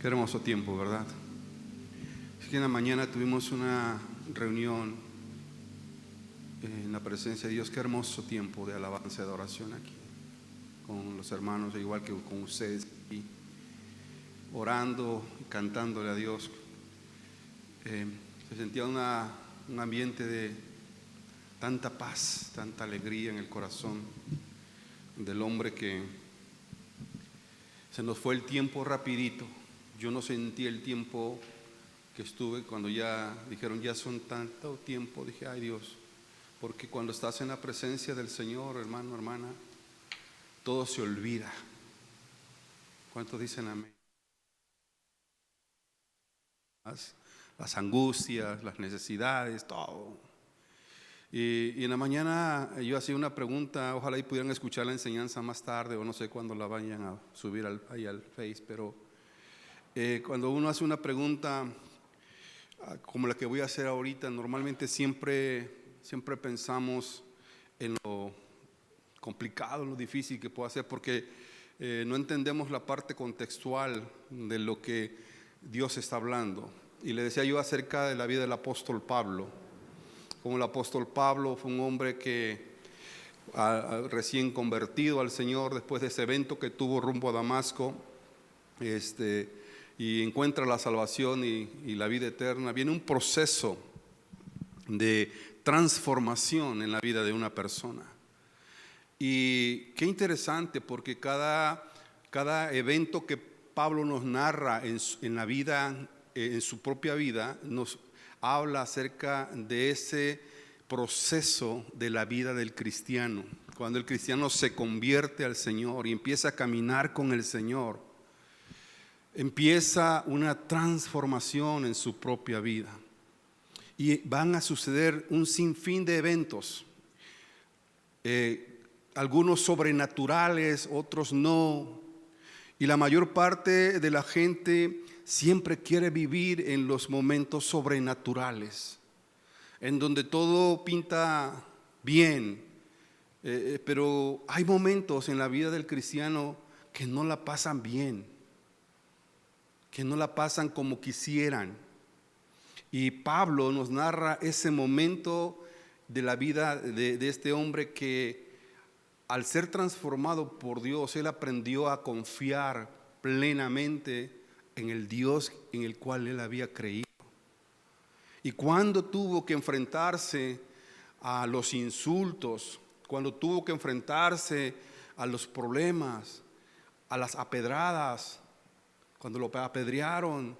Qué hermoso tiempo, ¿verdad? Es que en la mañana tuvimos una reunión en la presencia de Dios. Qué hermoso tiempo de alabanza y de oración aquí, con los hermanos, igual que con ustedes aquí, orando y cantándole a Dios. Se sentía un ambiente de tanta paz, tanta alegría en el corazón del hombre, que se nos fue el tiempo rapidito. Yo no sentí el tiempo que estuve cuando ya dijeron ya son tanto tiempo. Dije, ay Dios, porque cuando estás en la presencia del Señor, hermano, hermana, todo se olvida. ¿Cuántos dicen amén? Las angustias, las necesidades, todo. Y en la mañana yo hacía una pregunta, ojalá y pudieran escuchar la enseñanza más tarde, o no sé cuándo la vayan a subir ahí al Face, pero cuando uno hace una pregunta como la que voy a hacer ahorita, normalmente siempre pensamos en lo complicado, en lo difícil que puede ser, porque no entendemos la parte contextual de lo que Dios está hablando. Y le decía yo acerca de la vida del apóstol Pablo. Como el apóstol Pablo fue un hombre que recién convertido al Señor, después de ese evento que tuvo rumbo a Damasco, y encuentra la salvación y la vida eterna. Viene un proceso de transformación en la vida de una persona. Y qué interesante, porque cada evento que Pablo nos narra en la vida, en su propia vida, nos habla acerca de ese proceso de la vida del cristiano. Cuando el cristiano se convierte al Señor y empieza a caminar con el Señor, empieza una transformación en su propia vida. Y van a suceder un sinfín de eventos, algunos sobrenaturales, otros no. Y la mayor parte de la gente siempre quiere vivir en los momentos sobrenaturales, en donde todo pinta bien, pero hay momentos en la vida del cristiano que no la pasan bien, que no la pasan como quisieran. Y Pablo nos narra ese momento de la vida de este hombre que, al ser transformado por Dios, él aprendió a confiar plenamente en el Dios en el cual él había creído. Y cuando tuvo que enfrentarse a los insultos, cuando tuvo que enfrentarse a los problemas, a las apedradas, cuando lo apedrearon,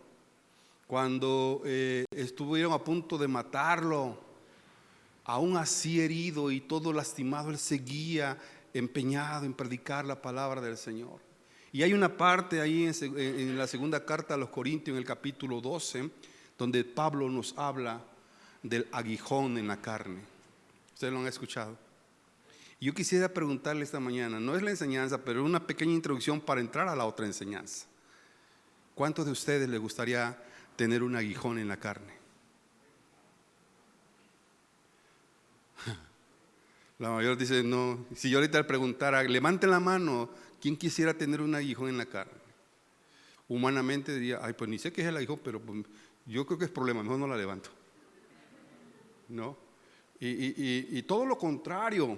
cuando estuvieron a punto de matarlo, aún así herido y todo lastimado, él seguía empeñado en predicar la palabra del Señor. Y hay una parte ahí en la segunda carta a los Corintios, en el capítulo 12, donde Pablo nos habla del aguijón en la carne. ¿Ustedes lo han escuchado? Yo quisiera preguntarle esta mañana, no es la enseñanza, pero una pequeña introducción para entrar a la otra enseñanza. ¿Cuántos de ustedes les gustaría tener un aguijón en la carne? La mayoría dice no. Si yo ahorita le preguntara, levanten la mano, ¿quién quisiera tener un aguijón en la carne? Humanamente diría, ay, pues ni sé qué es el aguijón, pero pues, yo creo que es problema, mejor no la levanto. ¿No? Y todo lo contrario,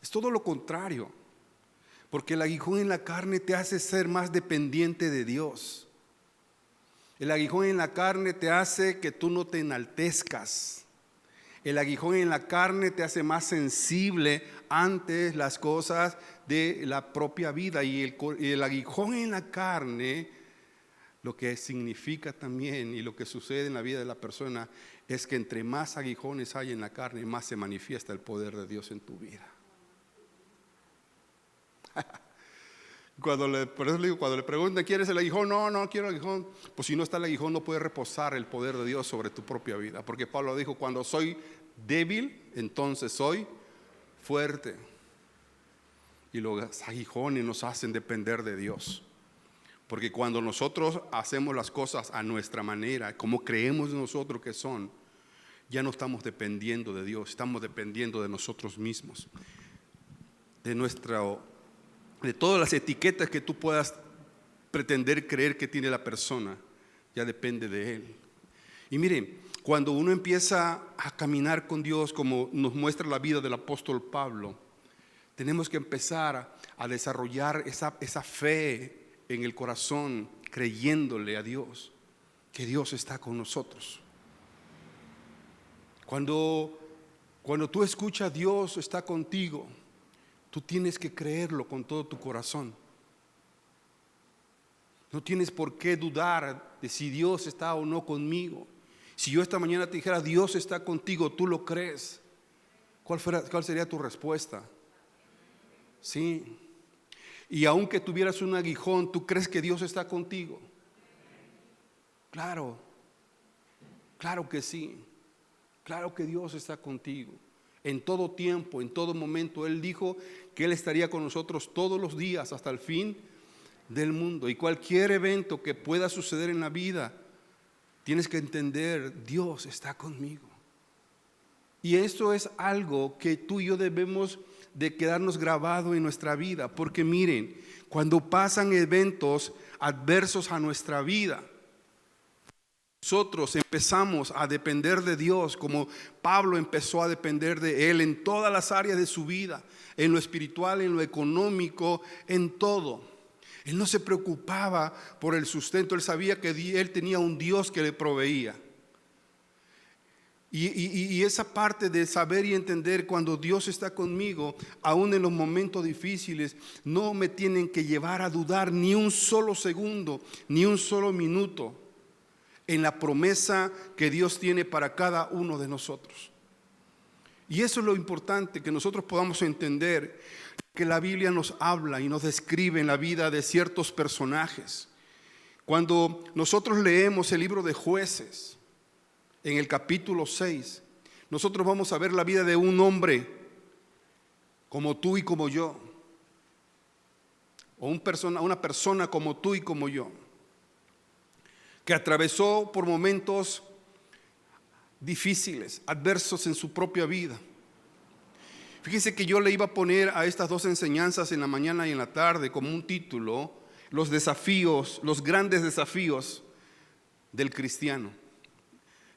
es todo lo contrario, porque el aguijón en la carne te hace ser más dependiente de Dios. El aguijón en la carne te hace que tú no te enaltezcas. El aguijón en la carne te hace más sensible ante las cosas de la propia vida. Y el aguijón en la carne, lo que significa también y lo que sucede en la vida de la persona, es que entre más aguijones hay en la carne, más se manifiesta el poder de Dios en tu vida. Por eso le digo, cuando le preguntan, ¿quieres el aguijón? No quiero el aguijón. Pues si no está el aguijón, no puedes reposar el poder de Dios sobre tu propia vida. Porque Pablo dijo, cuando soy débil, entonces soy fuerte. Y los aguijones nos hacen depender de Dios. Porque cuando nosotros hacemos las cosas a nuestra manera, como creemos nosotros que son, ya no estamos dependiendo de Dios, estamos dependiendo de nosotros mismos. De todas las etiquetas que tú puedas pretender creer que tiene la persona. Ya depende de él. Y miren, cuando uno empieza a caminar con Dios, como nos muestra la vida del apóstol Pablo, tenemos que empezar a desarrollar esa fe en el corazón, creyéndole a Dios, que Dios está con nosotros. Cuando tú escuchas Dios está contigo, tú tienes que creerlo con todo tu corazón. No tienes por qué dudar de si Dios está o no conmigo. Si yo esta mañana te dijera Dios está contigo, ¿tú lo crees? ¿Cuál sería tu respuesta? Sí. Y aunque tuvieras un aguijón, ¿tú crees que Dios está contigo? Claro, claro que sí. Claro que Dios está contigo. En todo tiempo, en todo momento. Él dijo que Él estaría con nosotros todos los días hasta el fin del mundo. Y cualquier evento que pueda suceder en la vida, tienes que entender, Dios está conmigo. Y esto es algo que tú y yo debemos de quedarnos grabado en nuestra vida. Porque miren, cuando pasan eventos adversos a nuestra vida, nosotros empezamos a depender de Dios, como Pablo empezó a depender de Él en todas las áreas de su vida, en lo espiritual, en lo económico, en todo. Él no se preocupaba por el sustento, él sabía que él tenía un Dios que le proveía. Y esa parte de saber y entender cuando Dios está conmigo, aún en los momentos difíciles, no me tienen que llevar a dudar ni un solo segundo, ni un solo minuto en la promesa que Dios tiene para cada uno de nosotros. Y eso es lo importante, que nosotros podamos entender que la Biblia nos habla y nos describe en la vida de ciertos personajes. Cuando nosotros leemos el libro de Jueces, en el capítulo 6, nosotros vamos a ver la vida de un hombre como tú y como yo, o una persona como tú y como yo, que atravesó por momentos difíciles, adversos en su propia vida. Fíjese que yo le iba a poner a estas dos enseñanzas en la mañana y en la tarde como un título: los desafíos, los grandes desafíos del cristiano.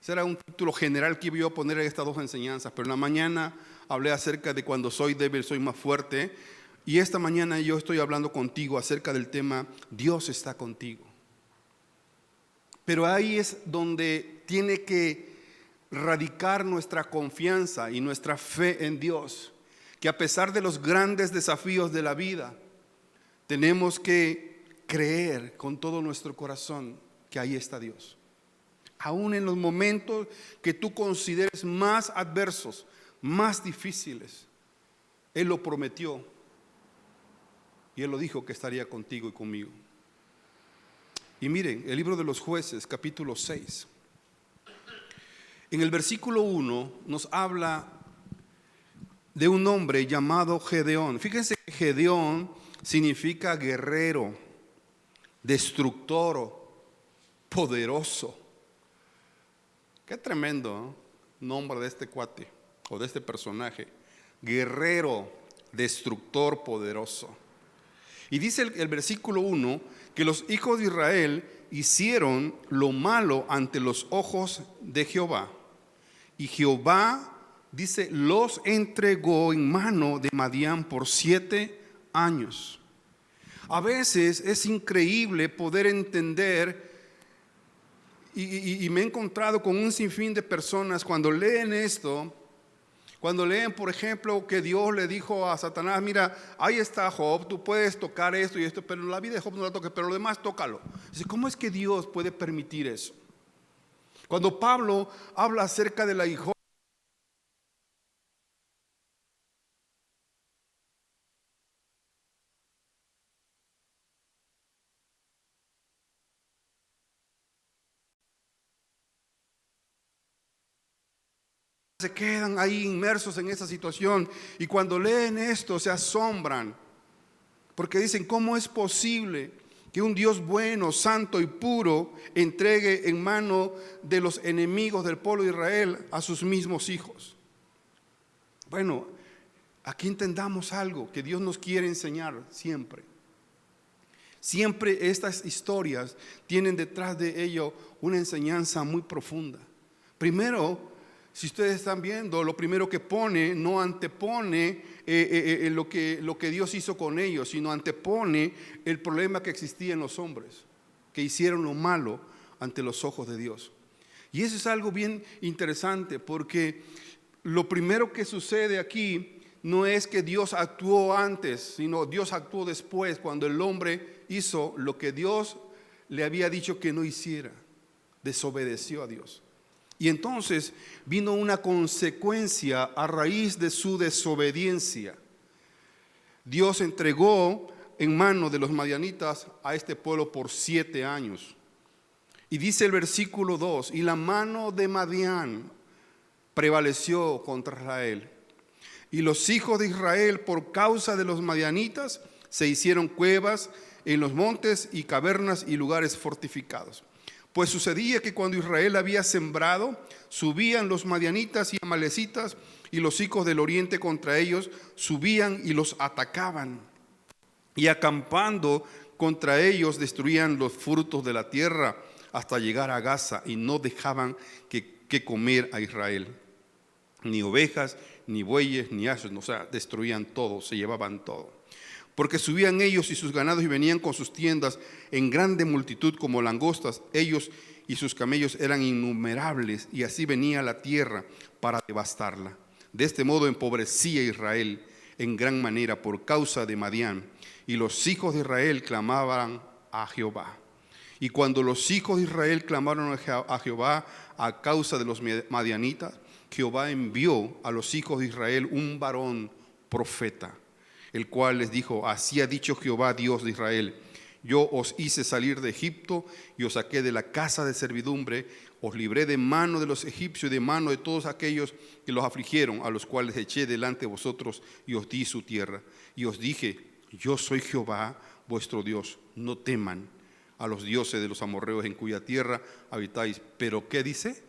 Ese era un título general que iba yo a poner a estas dos enseñanzas, pero en la mañana hablé acerca de cuando soy débil, soy más fuerte. Y esta mañana yo estoy hablando contigo acerca del tema Dios está contigo. Pero ahí es donde tiene que radicar nuestra confianza y nuestra fe en Dios, que a pesar de los grandes desafíos de la vida, tenemos que creer con todo nuestro corazón que ahí está Dios. Aún en los momentos que tú consideres más adversos, más difíciles, Él lo prometió y Él lo dijo que estaría contigo y conmigo. Y miren, el libro de los Jueces, capítulo 6. En el versículo 1 nos habla de un hombre llamado Gedeón. Fíjense que Gedeón significa guerrero, destructor, poderoso. Qué tremendo nombre de este cuate o de este personaje. Guerrero, destructor, poderoso. Y dice el versículo 1 que los hijos de Israel hicieron lo malo ante los ojos de Jehová. Y Jehová, dice, los entregó en mano de Madián por 7 años. A veces es increíble poder entender, y me he encontrado con un sinfín de personas cuando leen esto. Cuando leen, por ejemplo, que Dios le dijo a Satanás: mira, ahí está Job, tú puedes tocar esto y esto, pero la vida de Job no la toques, pero lo demás tócalo. Dice, ¿cómo es que Dios puede permitir eso? Cuando Pablo habla acerca de la hija, se quedan ahí inmersos en esa situación, y cuando leen esto se asombran, porque dicen, ¿cómo es posible que un Dios bueno, santo y puro entregue en mano de los enemigos del pueblo de Israel a sus mismos hijos? Bueno, aquí entendamos algo que Dios nos quiere enseñar siempre. Siempre estas historias tienen detrás de ello una enseñanza muy profunda. Primero, si ustedes están viendo, lo primero que pone, no antepone lo que Dios hizo con ellos, sino antepone el problema que existía en los hombres, que hicieron lo malo ante los ojos de Dios. Y eso es algo bien interesante, porque lo primero que sucede aquí no es que Dios actuó antes, sino Dios actuó después, cuando el hombre hizo lo que Dios le había dicho que no hiciera, desobedeció a Dios. Y entonces vino una consecuencia a raíz de su desobediencia. Dios entregó en manos de los madianitas a este pueblo por 7 años. Y dice el versículo 2, y la mano de Madián prevaleció contra Israel. Y los hijos de Israel, por causa de los madianitas, se hicieron cuevas en los montes y cavernas y lugares fortificados. Pues sucedía que cuando Israel había sembrado, subían los madianitas y amalecitas, y los hijos del oriente contra ellos subían y los atacaban. Y acampando contra ellos destruían los frutos de la tierra hasta llegar a Gaza, y no dejaban que comer a Israel, ni ovejas, ni bueyes, ni asnos, o sea, destruían todo, se llevaban todo. Porque subían ellos y sus ganados y venían con sus tiendas en grande multitud como langostas. Ellos y sus camellos eran innumerables, y así venía la tierra para devastarla. De este modo empobrecía Israel en gran manera por causa de Madián, y los hijos de Israel clamaban a Jehová. Y cuando los hijos de Israel clamaron a Jehová a causa de los madianitas, Jehová envió a los hijos de Israel un varón profeta, el cual les dijo: así ha dicho Jehová, Dios de Israel: yo os hice salir de Egipto y os saqué de la casa de servidumbre, os libré de mano de los egipcios y de mano de todos aquellos que los afligieron, a los cuales eché delante de vosotros y os di su tierra. Y os dije: yo soy Jehová vuestro Dios, no teman a los dioses de los amorreos en cuya tierra habitáis. Pero ¿qué dice?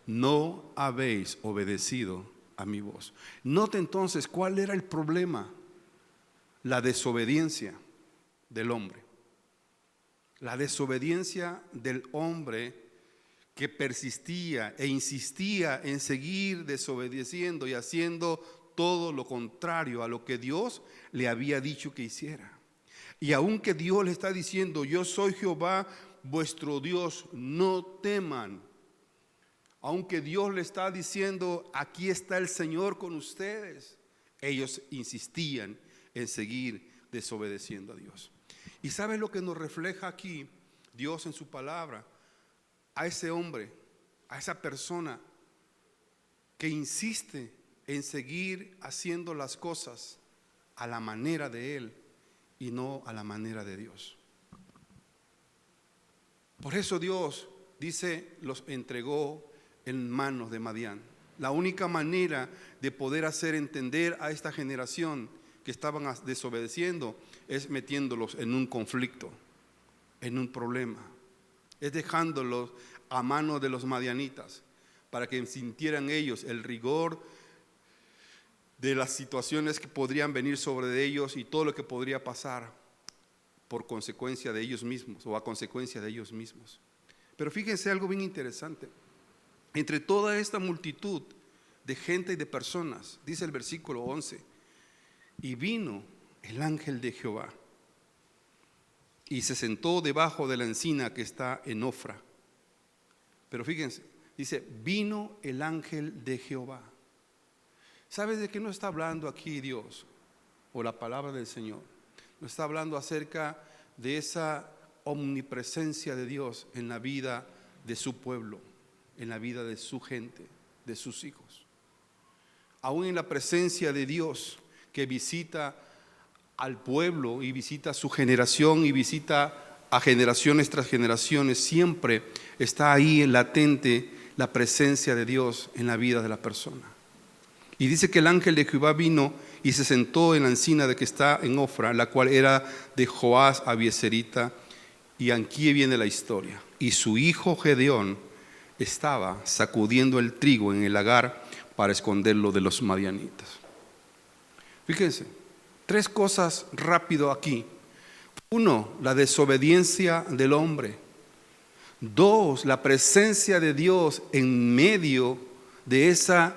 No habéis obedecido a mi voz. Note entonces cuál era el problema: la desobediencia del hombre. La desobediencia del hombre, que persistía e insistía en seguir desobedeciendo y haciendo todo lo contrario a lo que Dios le había dicho que hiciera. Y aunque Dios le está diciendo: yo soy Jehová vuestro Dios, no teman. Aunque Dios le está diciendo: aquí está el Señor con ustedes, ellos insistían en seguir desobedeciendo a Dios. ¿Y sabe lo que nos refleja aquí Dios en su palabra? A ese hombre, a esa persona que insiste en seguir haciendo las cosas a la manera de él y no a la manera de Dios. Por eso Dios dice: los entregó en manos de Madián. La única manera de poder hacer entender a esta generación que estaban desobedeciendo es metiéndolos en un conflicto, en un problema, es dejándolos a manos de los madianitas, para que sintieran ellos el rigor de las situaciones que podrían venir sobre ellos y todo lo que podría pasar por consecuencia de ellos mismos o a consecuencia de ellos mismos. Pero fíjense algo bien interesante: entre toda esta multitud de gente y de personas, dice el versículo 11, y vino el ángel de Jehová y se sentó debajo de la encina que está en Ofra. Pero fíjense, dice: vino el ángel de Jehová. ¿Sabes de qué nos está hablando aquí Dios o la palabra del Señor? Nos está hablando acerca de esa omnipresencia de Dios en la vida de su pueblo, en la vida de su gente, de sus hijos. Aún en la presencia de Dios, que visita al pueblo y visita a su generación y visita a generaciones tras generaciones, siempre está ahí latente la presencia de Dios en la vida de la persona. Y dice que el ángel de Jehová vino y se sentó en la encina de que está en Ofra, la cual era de Joás Abieserita. Y aquí viene la historia: y su hijo Gedeón estaba sacudiendo el trigo en el lagar para esconderlo de los madianitas. Fíjense, 3 cosas rápido aquí. Uno, la desobediencia del hombre. Dos, la presencia de Dios en medio de esa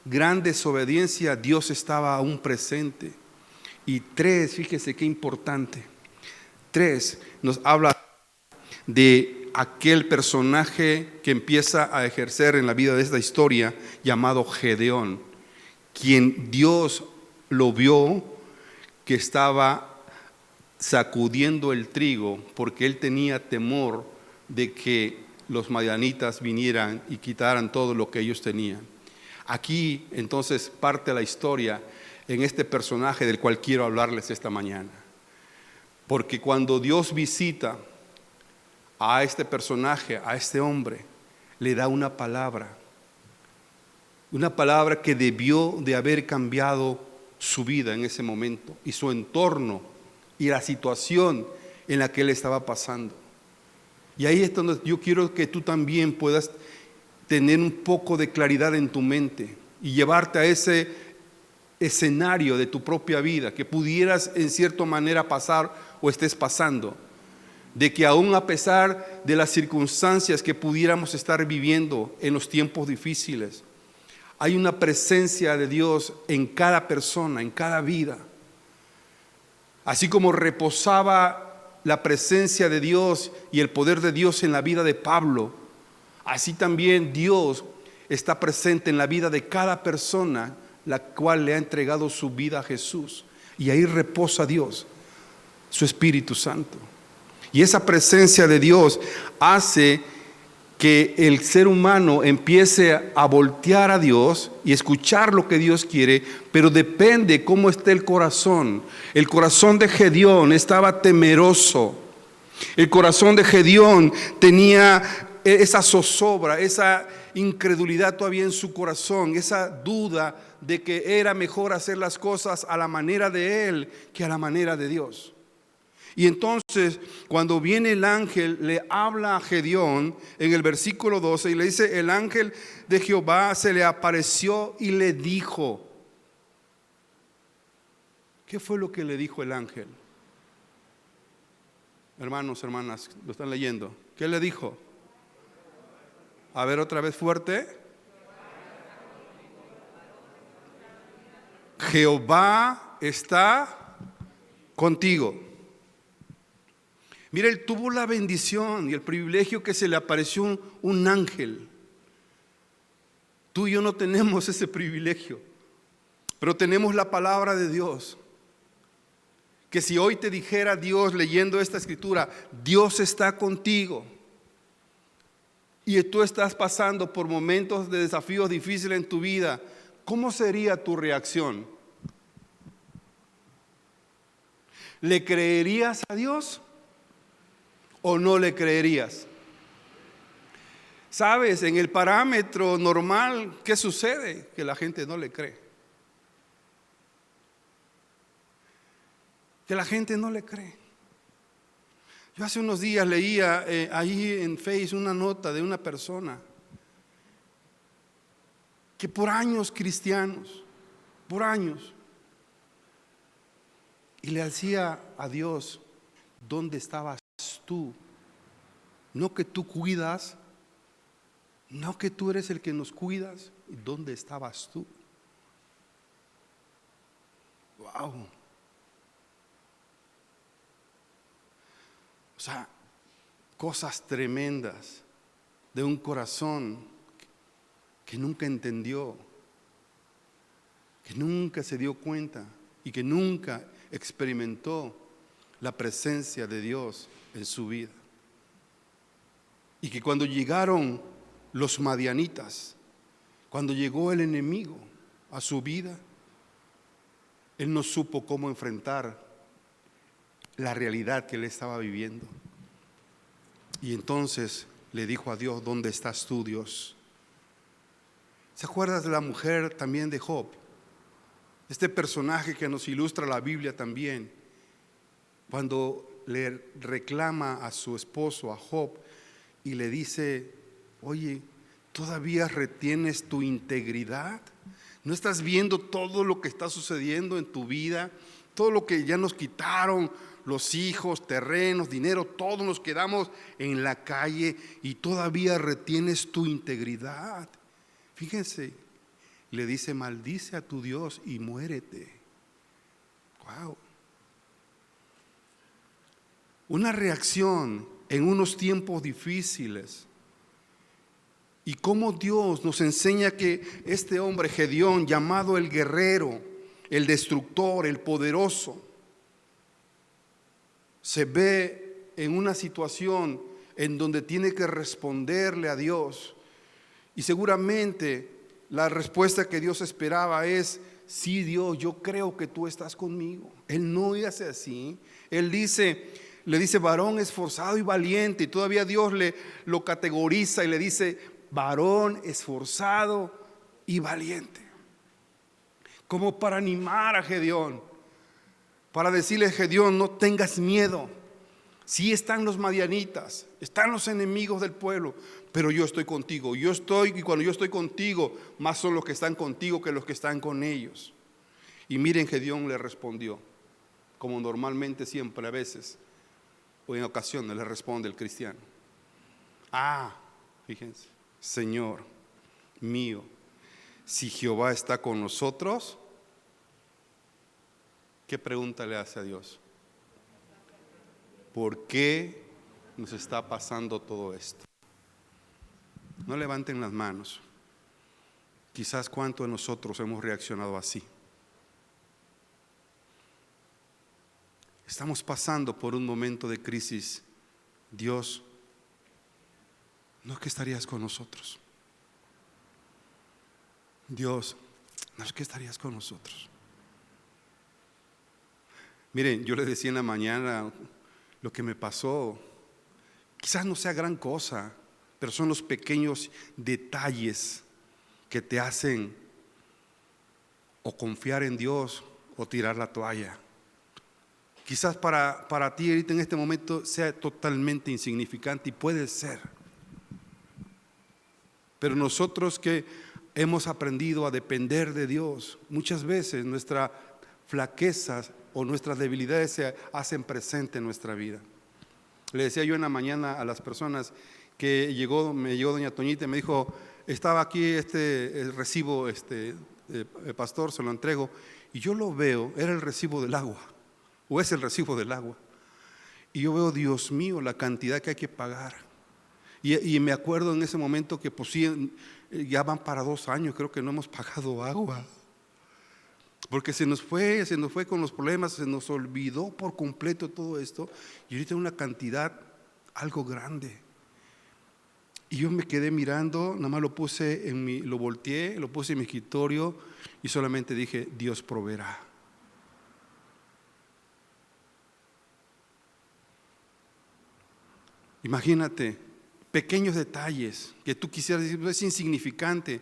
gran desobediencia. Dios estaba aún presente. Y tres, fíjese qué importante. Tres, nos habla de aquel personaje que empieza a ejercer en la vida de esta historia llamado Gedeón, quien Dios lo vio que estaba sacudiendo el trigo porque él tenía temor de que los madianitas vinieran y quitaran todo lo que ellos tenían. Aquí entonces parte la historia en este personaje del cual quiero hablarles esta mañana. Porque cuando Dios visita a este personaje, a este hombre, le da una palabra que debió de haber cambiado su vida en ese momento y su entorno y la situación en la que él estaba pasando. Y ahí es donde yo quiero que tú también puedas tener un poco de claridad en tu mente y llevarte a ese escenario de tu propia vida que pudieras en cierta manera pasar o estés pasando, de que aún a pesar de las circunstancias que pudiéramos estar viviendo en los tiempos difíciles, hay una presencia de Dios en cada persona, en cada vida. Así como reposaba la presencia de Dios y el poder de Dios en la vida de Pablo, así también Dios está presente en la vida de cada persona la cual le ha entregado su vida a Jesús. Y ahí reposa Dios, su Espíritu Santo. Y esa presencia de Dios hace que el ser humano empiece a voltear a Dios y escuchar lo que Dios quiere, pero depende cómo esté el corazón. El corazón de Gedeón estaba temeroso. El corazón de Gedeón tenía esa zozobra, esa incredulidad todavía en su corazón, esa duda de que era mejor hacer las cosas a la manera de él que a la manera de Dios. Y entonces cuando viene el ángel, le habla a Gedeón en el versículo 12 y le dice: el ángel de Jehová se le apareció y le dijo. ¿Qué fue lo que le dijo el ángel? Hermanos, hermanas, lo están leyendo. ¿Qué le dijo? A ver, otra vez fuerte. Jehová está contigo. Mira, él tuvo la bendición y el privilegio que se le apareció un ángel. Tú y yo no tenemos ese privilegio, pero tenemos la palabra de Dios. Que si hoy te dijera Dios leyendo esta escritura, Dios está contigo, y tú estás pasando por momentos de desafíos difíciles en tu vida, ¿cómo sería tu reacción? ¿Le creerías a Dios o no le creerías? Sabes, en el parámetro normal, ¿qué sucede? Que la gente no le cree. Que la gente no le cree. Yo hace unos días leía ahí en Facebook una nota de una persona que por años cristianos, por años, y le decía a Dios: ¿dónde estabas tú? No que tú cuidas, no que tú eres el que nos cuidas. ¿Dónde estabas tú? Wow. O sea, cosas tremendas de un corazón que nunca entendió, que nunca se dio cuenta y que nunca experimentó la presencia de Dios en su vida. Y que cuando llegaron los madianitas, cuando llegó el enemigo a su vida, él no supo cómo enfrentar la realidad que él estaba viviendo. Y entonces le dijo a Dios: ¿dónde estás tú, Dios? ¿Se acuerdas de la mujer también de Job? Este personaje que nos ilustra la Biblia también, cuando le reclama a su esposo, a Job, y le dice: oye, ¿todavía retienes tu integridad? ¿No estás viendo todo lo que está sucediendo en tu vida? Todo lo que ya nos quitaron, los hijos, terrenos, dinero, todos nos quedamos en la calle y todavía retienes tu integridad. Fíjense, le dice: maldice a tu Dios y muérete. Wow. Una reacción en unos tiempos difíciles. Y cómo Dios nos enseña que este hombre Gedeón, llamado el guerrero, el destructor, el poderoso, se ve en una situación en donde tiene que responderle a Dios. Y seguramente la respuesta que Dios esperaba es: sí, Dios, yo creo que tú estás conmigo. Él no hace así. Él le dice varón esforzado y valiente, y todavía Dios lo categoriza y le dice varón esforzado y valiente, como para animar a Gedeón, para decirle: Gedeón, no tengas miedo. Sí están los madianitas, están los enemigos del pueblo, pero yo estoy contigo. Y cuando yo estoy contigo, más son los que están contigo que los que están con ellos. Y miren, Gedeón le respondió, como normalmente siempre, a veces o en ocasiones le responde el cristiano: fíjense, Señor mío, si Jehová está con nosotros, ¿qué pregunta le hace a Dios? ¿Por qué nos está pasando todo esto? No levanten las manos. Quizás cuánto de nosotros hemos reaccionado así. Estamos pasando por un momento de crisis. Dios, ¿no es que estarías con nosotros? Dios, ¿no es que estarías con nosotros? Miren, yo les decía en la mañana lo que me pasó. Quizás no sea gran cosa, pero son los pequeños detalles que te hacen o confiar en Dios o tirar la toalla. Quizás para ti ahorita en este momento sea totalmente insignificante, y puede ser. Pero nosotros que hemos aprendido a depender de Dios, muchas veces nuestras flaquezas o nuestras debilidades se hacen presente en nuestra vida. Le decía yo en la mañana a las personas que me llegó doña Toñita y me dijo: estaba aquí el recibo, pastor, se lo entrego, y yo lo veo, era el recibo del agua, o es el recibo del agua, y yo veo, Dios mío, la cantidad que hay que pagar. Y me acuerdo en ese momento que pues sí, ya van para 2 años, creo que no hemos pagado agua, porque se nos fue con los problemas, se nos olvidó por completo todo esto, y ahorita una cantidad algo grande. Y yo me quedé mirando, nada más lo volteé, lo puse en mi escritorio y solamente dije: Dios proveerá. Imagínate, pequeños detalles que tú quisieras decir, es insignificante,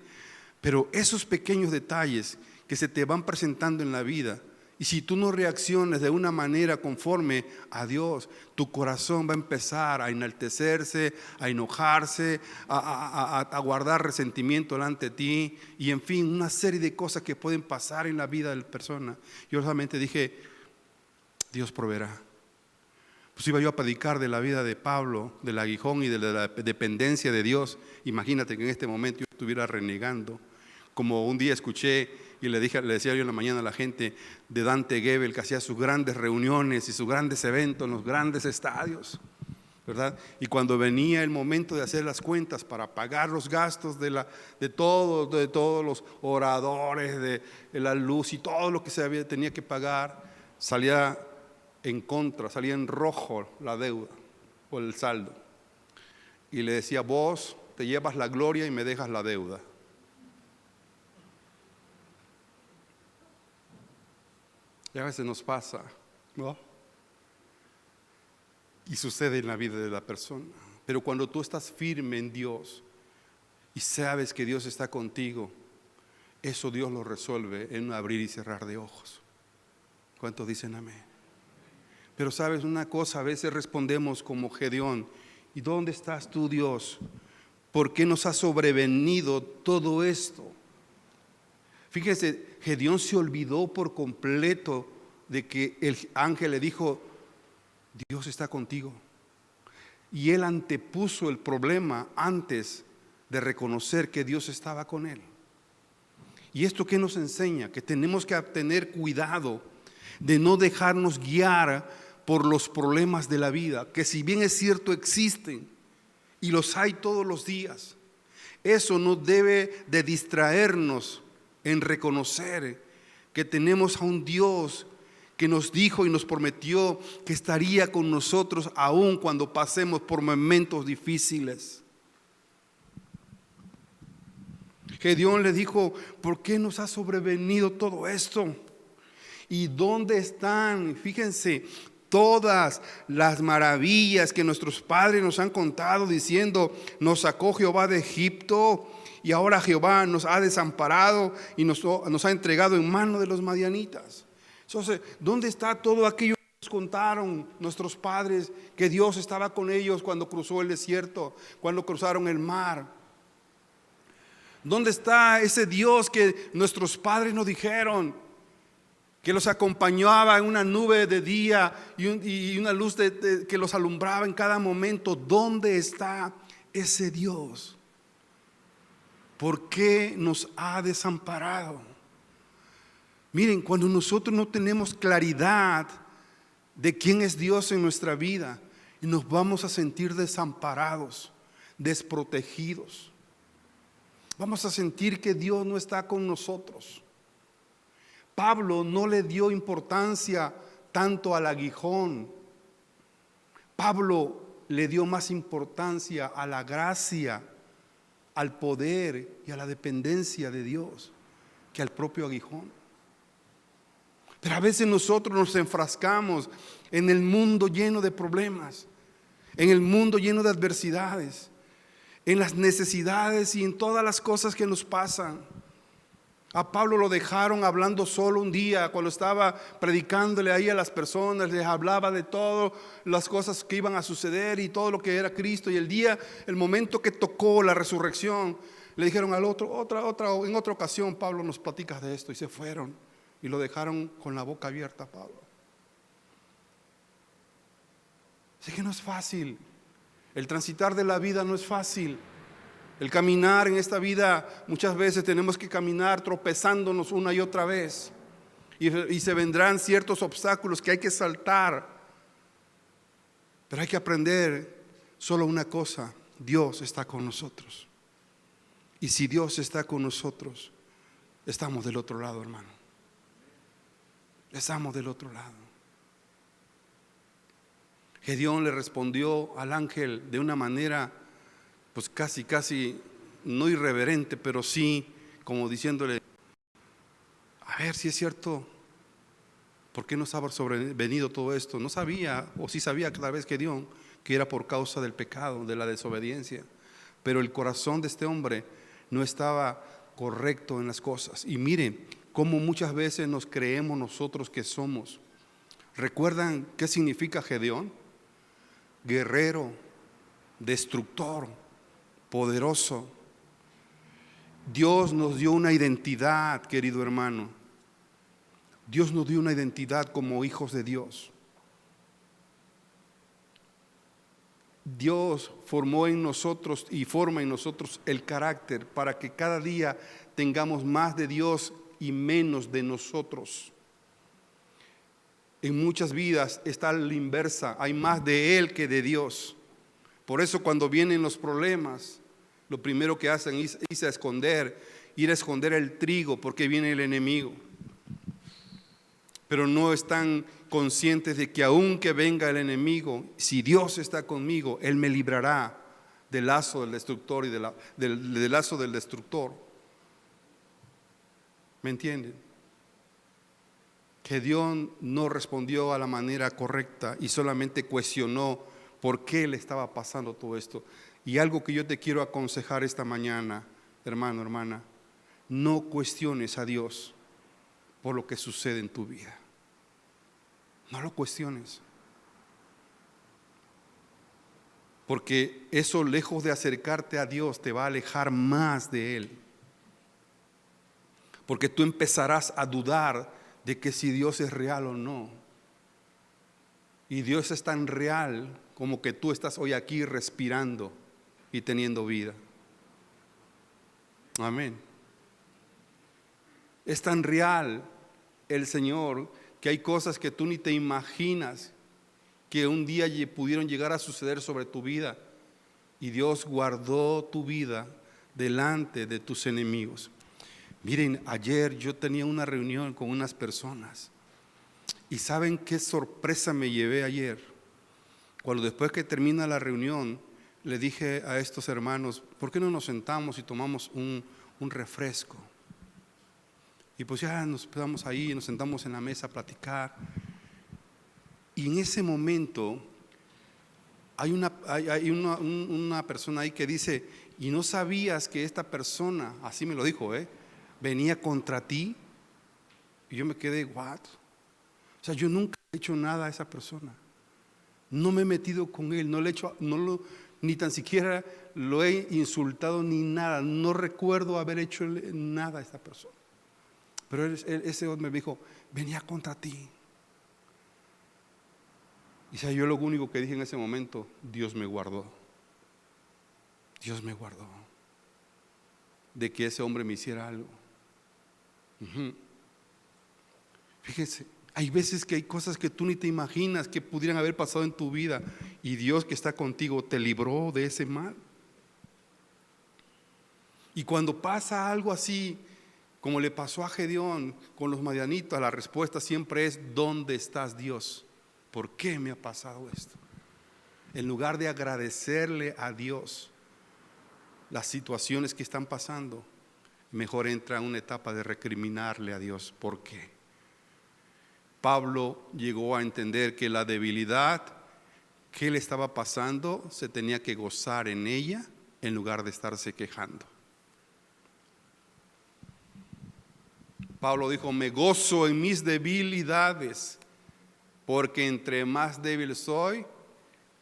pero esos pequeños detalles que se te van presentando en la vida, y si tú no reaccionas de una manera conforme a Dios, tu corazón va a empezar a enaltecerse, a enojarse, a guardar resentimiento delante de ti, y en fin, una serie de cosas que pueden pasar en la vida de la persona. Yo solamente dije: Dios proveerá. Pues iba yo a predicar de la vida de Pablo, del aguijón y de la dependencia de Dios. Imagínate que en este momento yo estuviera renegando. Como un día escuché y le decía yo en la mañana a la gente de Dante Gebel, que hacía sus grandes reuniones y sus grandes eventos en los grandes estadios, ¿verdad? Y cuando venía el momento de hacer las cuentas para pagar los gastos de todos los oradores, de la luz y todo lo que tenía que pagar, salía en contra, salía en rojo la deuda o el saldo. Y le decía: vos te llevas la gloria y me dejas la deuda. Y a veces nos pasa, ¿no? Y sucede en la vida de la persona. Pero cuando tú estás firme en Dios y sabes que Dios está contigo, eso Dios lo resuelve en un abrir y cerrar de ojos. ¿Cuántos dicen amén? Pero sabes una cosa, a veces respondemos como Gedeón: ¿y dónde estás tú, Dios? ¿Por qué nos ha sobrevenido todo esto? Fíjense, Gedeón se olvidó por completo de que el ángel le dijo: Dios está contigo. Y él antepuso el problema antes de reconocer que Dios estaba con él. ¿Y esto qué nos enseña? Que tenemos que tener cuidado de no dejarnos guiar por los problemas de la vida, que si bien es cierto existen y los hay todos los días, eso no debe de distraernos en reconocer que tenemos a un Dios que nos dijo y nos prometió que estaría con nosotros aun cuando pasemos por momentos difíciles. Gedeón le dijo: ¿por qué nos ha sobrevenido todo esto? ¿Y dónde están? Fíjense, todas las maravillas que nuestros padres nos han contado diciendo: nos sacó Jehová de Egipto y ahora Jehová nos ha desamparado y nos ha entregado en mano de los madianitas. Entonces, ¿dónde está todo aquello que nos contaron nuestros padres, que Dios estaba con ellos cuando cruzó el desierto, cuando cruzaron el mar? ¿Dónde está ese Dios que nuestros padres nos dijeron, que los acompañaba en una nube de día y una luz que los alumbraba en cada momento? ¿Dónde está ese Dios? ¿Por qué nos ha desamparado? Miren, cuando nosotros no tenemos claridad de quién es Dios en nuestra vida, nos vamos a sentir desamparados, desprotegidos. Vamos a sentir que Dios no está con nosotros. Pablo no le dio importancia tanto al aguijón. Pablo le dio más importancia a la gracia, al poder y a la dependencia de Dios que al propio aguijón. Pero a veces nosotros nos enfrascamos en el mundo lleno de problemas, en el mundo lleno de adversidades, en las necesidades y en todas las cosas que nos pasan. A Pablo lo dejaron hablando solo un día cuando estaba predicándole ahí a las personas, les hablaba de todas las cosas que iban a suceder y todo lo que era Cristo. Y el momento que tocó la resurrección, le dijeron al en otra ocasión, Pablo, nos platicas de esto, y se fueron y lo dejaron con la boca abierta a Pablo. Así que no es fácil, el transitar de la vida no es fácil. El caminar en esta vida, muchas veces tenemos que caminar tropezándonos una y otra vez. Y se vendrán ciertos obstáculos que hay que saltar. Pero hay que aprender solo una cosa: Dios está con nosotros. Y si Dios está con nosotros, estamos del otro lado, hermano. Estamos del otro lado. Gedeón le respondió al ángel de una manera pues casi no irreverente, pero sí como diciéndole: a ver si es cierto, ¿por qué nos ha sobrevenido todo esto? No sabía, o sí sabía cada vez Gedeón, que era por causa del pecado, de la desobediencia, pero el corazón de este hombre no estaba correcto en las cosas. Y miren cómo muchas veces nos creemos nosotros que somos. ¿Recuerdan qué significa Gedeón? Guerrero, destructor, poderoso. Dios nos dio una identidad, querido hermano. Dios nos dio una identidad como hijos de Dios. Dios formó en nosotros y forma en nosotros el carácter para que cada día tengamos más de Dios y menos de nosotros. En muchas vidas está la inversa, hay más de Él que de Dios. Por eso cuando vienen los problemas, lo primero que hacen es ir a esconder el trigo, porque viene el enemigo. Pero no están conscientes de que aunque venga el enemigo, si Dios está conmigo, Él me librará del lazo del destructor y del lazo del destructor. ¿Me entienden? Gedeón no respondió a la manera correcta y solamente cuestionó por qué le estaba pasando todo esto. Y algo que yo te quiero aconsejar esta mañana, hermano, hermana: no cuestiones a Dios por lo que sucede en tu vida. No lo cuestiones. Porque eso, lejos de acercarte a Dios, te va a alejar más de Él. Porque tú empezarás a dudar de que si Dios es real o no. Y Dios es tan real como que tú estás hoy aquí respirando y teniendo vida. Amén. Es tan real el Señor que hay cosas que tú ni te imaginas que un día pudieron llegar a suceder sobre tu vida. Y Dios guardó tu vida delante de tus enemigos. Miren, ayer yo tenía una reunión con unas personas. ¿Y saben qué sorpresa me llevé ayer? Cuando después que termina la reunión, le dije a estos hermanos, ¿por qué no nos sentamos y tomamos un refresco? Y pues ya nos quedamos ahí, nos sentamos en la mesa a platicar. Y en ese momento hay una persona ahí que dice, ¿y no sabías que esta persona, así me lo dijo, venía contra ti? Y yo me quedé, ¿what? O sea, yo nunca he hecho nada a esa persona. No me he metido con él, ni tan siquiera lo he insultado ni nada. No recuerdo haber hecho nada a esta persona. Pero ese hombre me dijo, venía contra ti. Y sea, yo lo único que dije en ese momento, Dios me guardó. Dios me guardó de que ese hombre me hiciera algo. Fíjese, hay veces que hay cosas que tú ni te imaginas que pudieran haber pasado en tu vida y Dios que está contigo te libró de ese mal. Y cuando pasa algo así, como le pasó a Gedeón con los madianitas, la respuesta siempre es, ¿dónde estás, Dios? ¿Por qué me ha pasado esto? En lugar de agradecerle a Dios las situaciones que están pasando, mejor entra en una etapa de recriminarle a Dios. ¿Por qué? Pablo llegó a entender que la debilidad que le estaba pasando se tenía que gozar en ella en lugar de estarse quejando. Pablo dijo, me gozo en mis debilidades, porque entre más débil soy,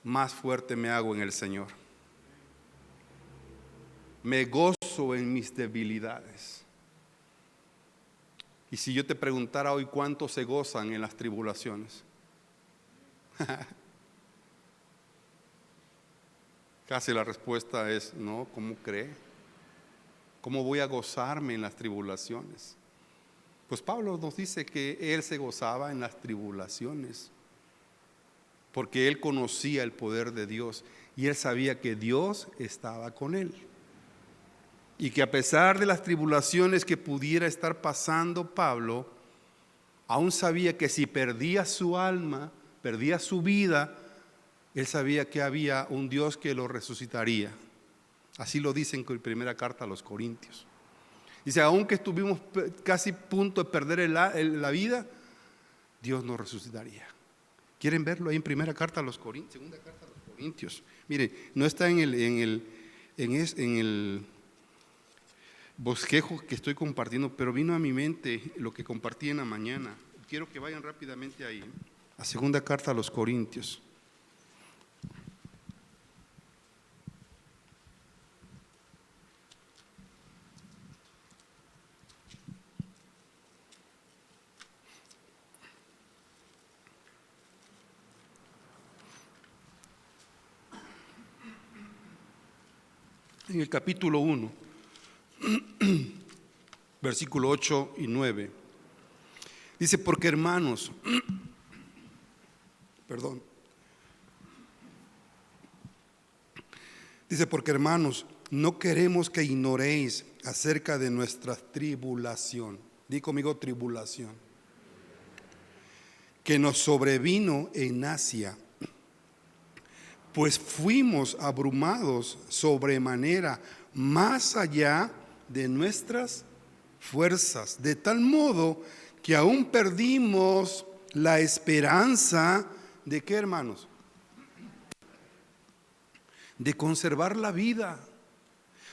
más fuerte me hago en el Señor. Me gozo en mis debilidades. Y si yo te preguntara hoy cuántos se gozan en las tribulaciones, casi la respuesta es no. ¿Cómo cree? ¿Cómo voy a gozarme en las tribulaciones? Pues Pablo nos dice que él se gozaba en las tribulaciones porque él conocía el poder de Dios y él sabía que Dios estaba con él. Y que a pesar de las tribulaciones que pudiera estar pasando Pablo, aún sabía que si perdía su alma, perdía su vida, él sabía que había un Dios que lo resucitaría. Así lo dicen en la primera carta a los Corintios. Dice, aunque estuvimos casi a punto de perder la vida, Dios nos resucitaría. ¿Quieren verlo ahí en primera carta a los Corintios? Segunda carta a los Corintios. Mire, no está en el bosquejo que estoy compartiendo, pero vino a mi mente lo que compartí en la mañana. Quiero que vayan rápidamente ahí, a segunda carta a los Corintios. En el capítulo 1, versículo 8 y 9, dice, porque hermanos, dice, porque hermanos, no queremos que ignoréis acerca de nuestra tribulación. Di conmigo, tribulación. Que nos sobrevino en Asia, pues fuimos abrumados sobremanera más allá de nuestras fuerzas, de tal modo que aún perdimos la esperanza de ¿qué, hermanos? De conservar la vida.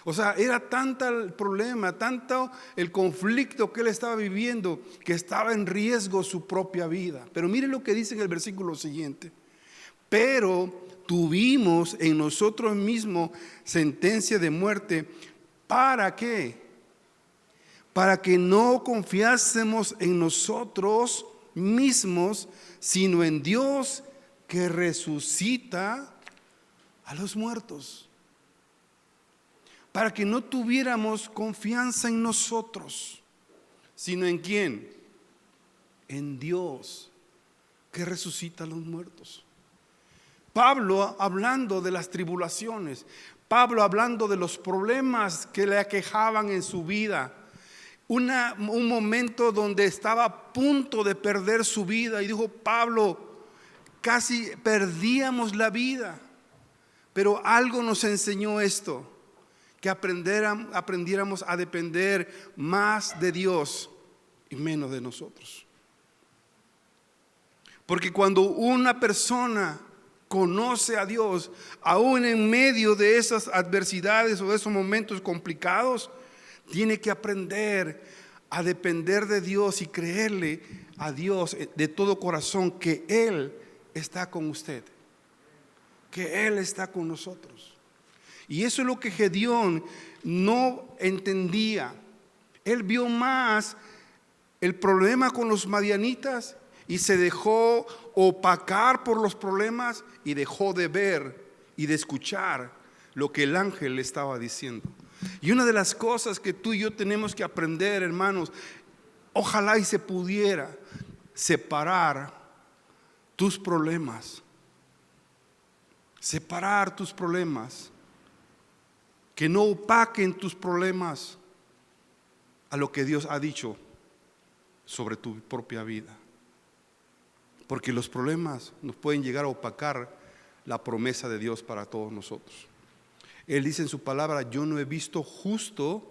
O sea, era tanto el problema, tanto el conflicto que él estaba viviendo, que estaba en riesgo su propia vida. Pero mire lo que dice en el versículo siguiente. Pero tuvimos en nosotros mismos sentencia de muerte. ¿Para qué? Para que no confiásemos en nosotros mismos, sino en Dios que resucita a los muertos. Para que no tuviéramos confianza en nosotros, sino en ¿quién? En Dios, que resucita a los muertos. Pablo hablando de las tribulaciones, Pablo hablando de los problemas que le aquejaban en su vida, un momento donde estaba a punto de perder su vida, y dijo Pablo, casi perdíamos la vida, pero algo nos enseñó esto, que aprendiéramos a depender más de Dios y menos de nosotros. Porque cuando una persona conoce a Dios, aún en medio de esas adversidades o de esos momentos complicados, tiene que aprender a depender de Dios y creerle a Dios de todo corazón que Él está con usted, que Él está con nosotros. Y eso es lo que Gedeón no entendía. Él vio más el problema con los madianitas y se dejó opacar por los problemas y dejó de ver y de escuchar lo que el ángel le estaba diciendo. Y una de las cosas que tú y yo tenemos que aprender, hermanos, ojalá y se pudiera separar tus problemas, que no opaquen tus problemas a lo que Dios ha dicho sobre tu propia vida. Porque los problemas nos pueden llegar a opacar la promesa de Dios para todos nosotros. Él dice en su palabra, yo no he visto justo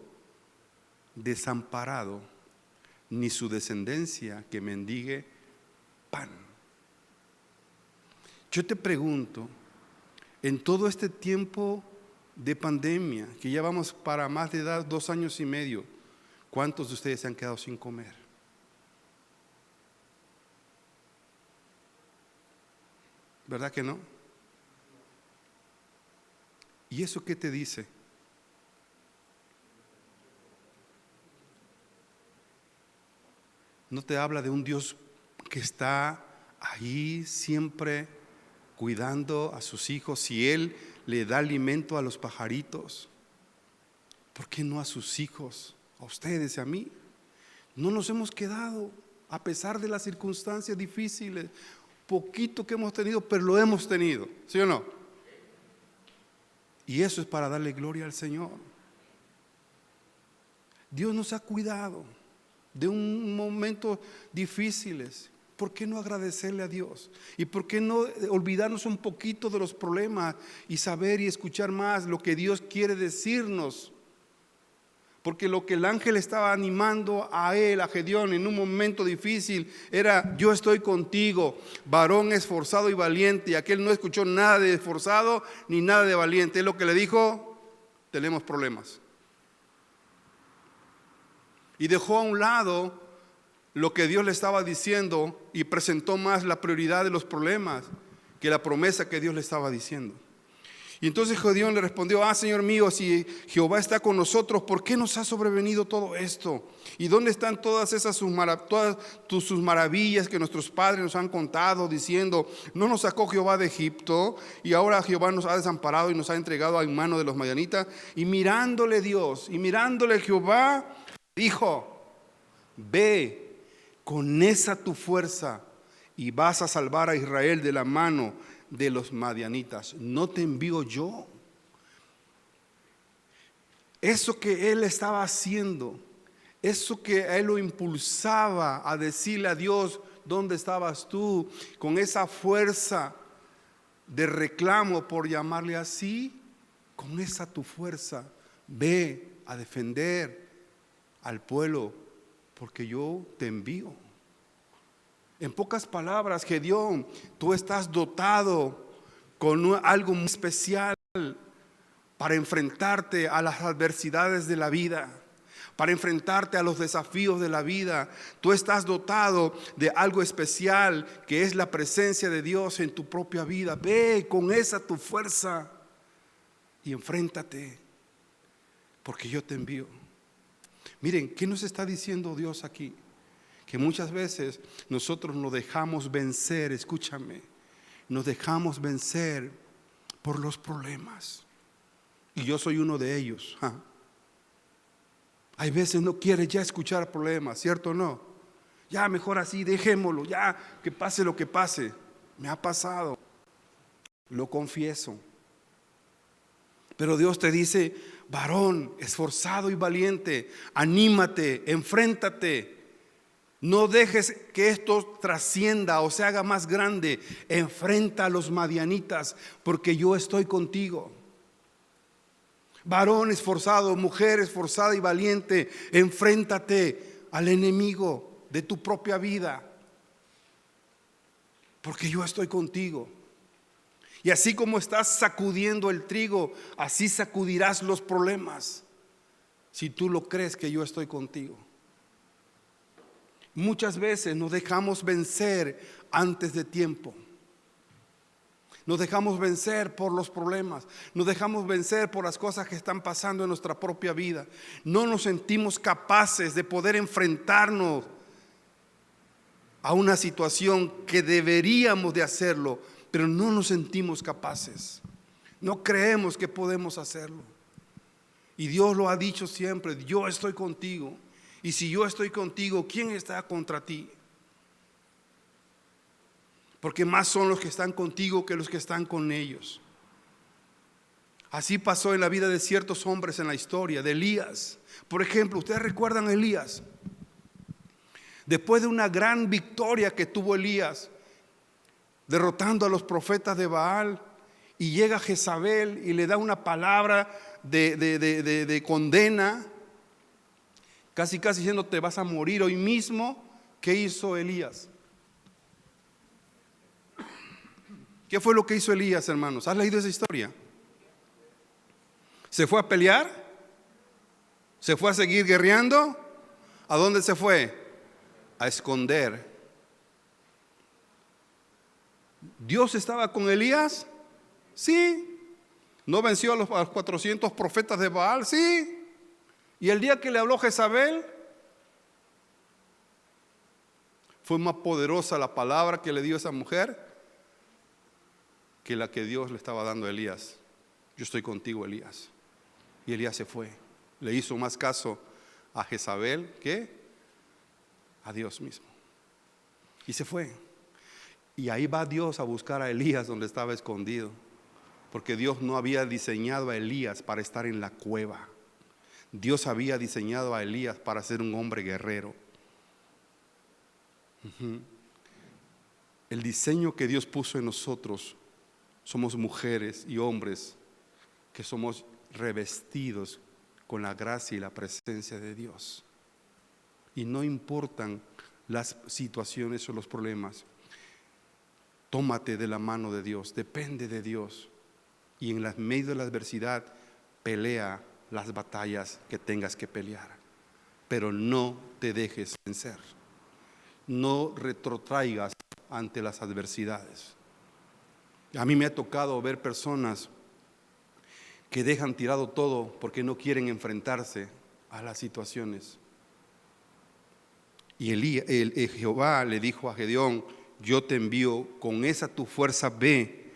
desamparado, ni su descendencia que mendigue pan. Yo te pregunto, en todo este tiempo de pandemia, que ya vamos para más de 2 años y medio, ¿cuántos de ustedes se han quedado sin comer? ¿Verdad que no? ¿Y eso qué te dice? ¿No te habla de un Dios que está ahí siempre cuidando a sus hijos? Si Él le da alimento a los pajaritos, ¿por qué no a sus hijos, a ustedes y a mí? No nos hemos quedado, a pesar de las circunstancias difíciles, poquito que hemos tenido, pero lo hemos tenido, ¿sí o no? Y eso es para darle gloria al Señor. Dios nos ha cuidado de un momentos difíciles. ¿Por qué no agradecerle a Dios? ¿Y por qué no olvidarnos un poquito de los problemas y saber y escuchar más lo que Dios quiere decirnos? Porque lo que el ángel estaba animando a él, a Gedeón, en un momento difícil, era: yo estoy contigo, varón esforzado y valiente. Y aquel no escuchó nada de esforzado ni nada de valiente. Es lo que le dijo: tenemos problemas. Y dejó a un lado lo que Dios le estaba diciendo y presentó más la prioridad de los problemas que la promesa que Dios le estaba diciendo. Y entonces Gedeón le respondió: Señor mío, si Jehová está con nosotros, ¿por qué nos ha sobrevenido todo esto? ¿Y dónde están todas sus maravillas que nuestros padres nos han contado, diciendo: no nos sacó Jehová de Egipto, y ahora Jehová nos ha desamparado y nos ha entregado en mano de los madianitas? Y mirándole Dios, y mirándole Jehová, dijo: ve con esa tu fuerza y vas a salvar a Israel de la mano de los madianitas. ¿No te envío yo? Eso que él estaba haciendo, eso que a él lo impulsaba a decirle a Dios: ¿dónde estabas tú? Con esa fuerza de reclamo, por llamarle así, con esa tu fuerza, ve a defender al pueblo, porque yo te envío. En pocas palabras, Gedeón, tú estás dotado con algo muy especial para enfrentarte a las adversidades de la vida, para enfrentarte a los desafíos de la vida. Tú estás dotado de algo especial, que es la presencia de Dios en tu propia vida. Ve con esa tu fuerza y enfréntate, porque yo te envío. Miren, ¿qué nos está diciendo Dios aquí? Que muchas veces nosotros nos dejamos vencer, escúchame, nos dejamos vencer por los problemas. Y yo soy uno de ellos. Hay veces no quieres ya escuchar problemas, ¿cierto o no? Ya mejor así, dejémoslo, ya que pase lo que pase. Me ha pasado, lo confieso. Pero Dios te dice: varón, esforzado y valiente, anímate, enfréntate. No dejes que esto trascienda o se haga más grande. Enfrenta a los madianitas, porque yo estoy contigo. Varón esforzado, mujer esforzada y valiente, enfréntate al enemigo de tu propia vida, porque yo estoy contigo. Y así como estás sacudiendo el trigo, así sacudirás los problemas, si tú lo crees que yo estoy contigo. Muchas veces nos dejamos vencer antes de tiempo. Nos dejamos vencer por los problemas, nos dejamos vencer por las cosas que están pasando en nuestra propia vida. No nos sentimos capaces de poder enfrentarnos a una situación que deberíamos de hacerlo, pero no nos sentimos capaces. No creemos que podemos hacerlo. Y Dios lo ha dicho siempre: yo estoy contigo. Y si yo estoy contigo, ¿quién está contra ti? Porque más son los que están contigo que los que están con ellos. Así pasó en la vida de ciertos hombres en la historia, de Elías. Por ejemplo, ¿ustedes recuerdan a Elías? Después de una gran victoria que tuvo Elías, derrotando a los profetas de Baal, y llega Jezabel y le da una palabra de condena, casi diciendo: te vas a morir hoy mismo. ¿Qué hizo Elías? ¿Qué fue lo que hizo Elías, hermanos? ¿Has leído esa historia? ¿Se fue a pelear? ¿Se fue a seguir guerreando? ¿A dónde se fue? A esconder. ¿Dios estaba con Elías? Sí. ¿No venció a los 400 profetas de Baal? Sí. ¿Y el día que le habló Jezabel? Fue más poderosa la palabra que le dio esa mujer que la que Dios le estaba dando a Elías. Yo estoy contigo, Elías. Y Elías se fue. Le hizo más caso a Jezabel que a Dios mismo. Y se fue. Y ahí va Dios a buscar a Elías donde estaba escondido, porque Dios no había diseñado a Elías para estar en la cueva. Dios había diseñado a Elías para ser un hombre guerrero. El diseño que Dios puso en nosotros, somos mujeres y hombres que somos revestidos con la gracia y la presencia de Dios. Y no importan las situaciones o los problemas, tómate de la mano de Dios, depende de Dios. Y en medio de la adversidad, pelea las batallas que tengas que pelear, pero no te dejes vencer. No retrotraigas ante las adversidades. A mí me ha tocado ver personas que dejan tirado todo porque no quieren enfrentarse a las situaciones. Y Jehová le dijo a Gedeón: yo te envío, con esa tu fuerza ve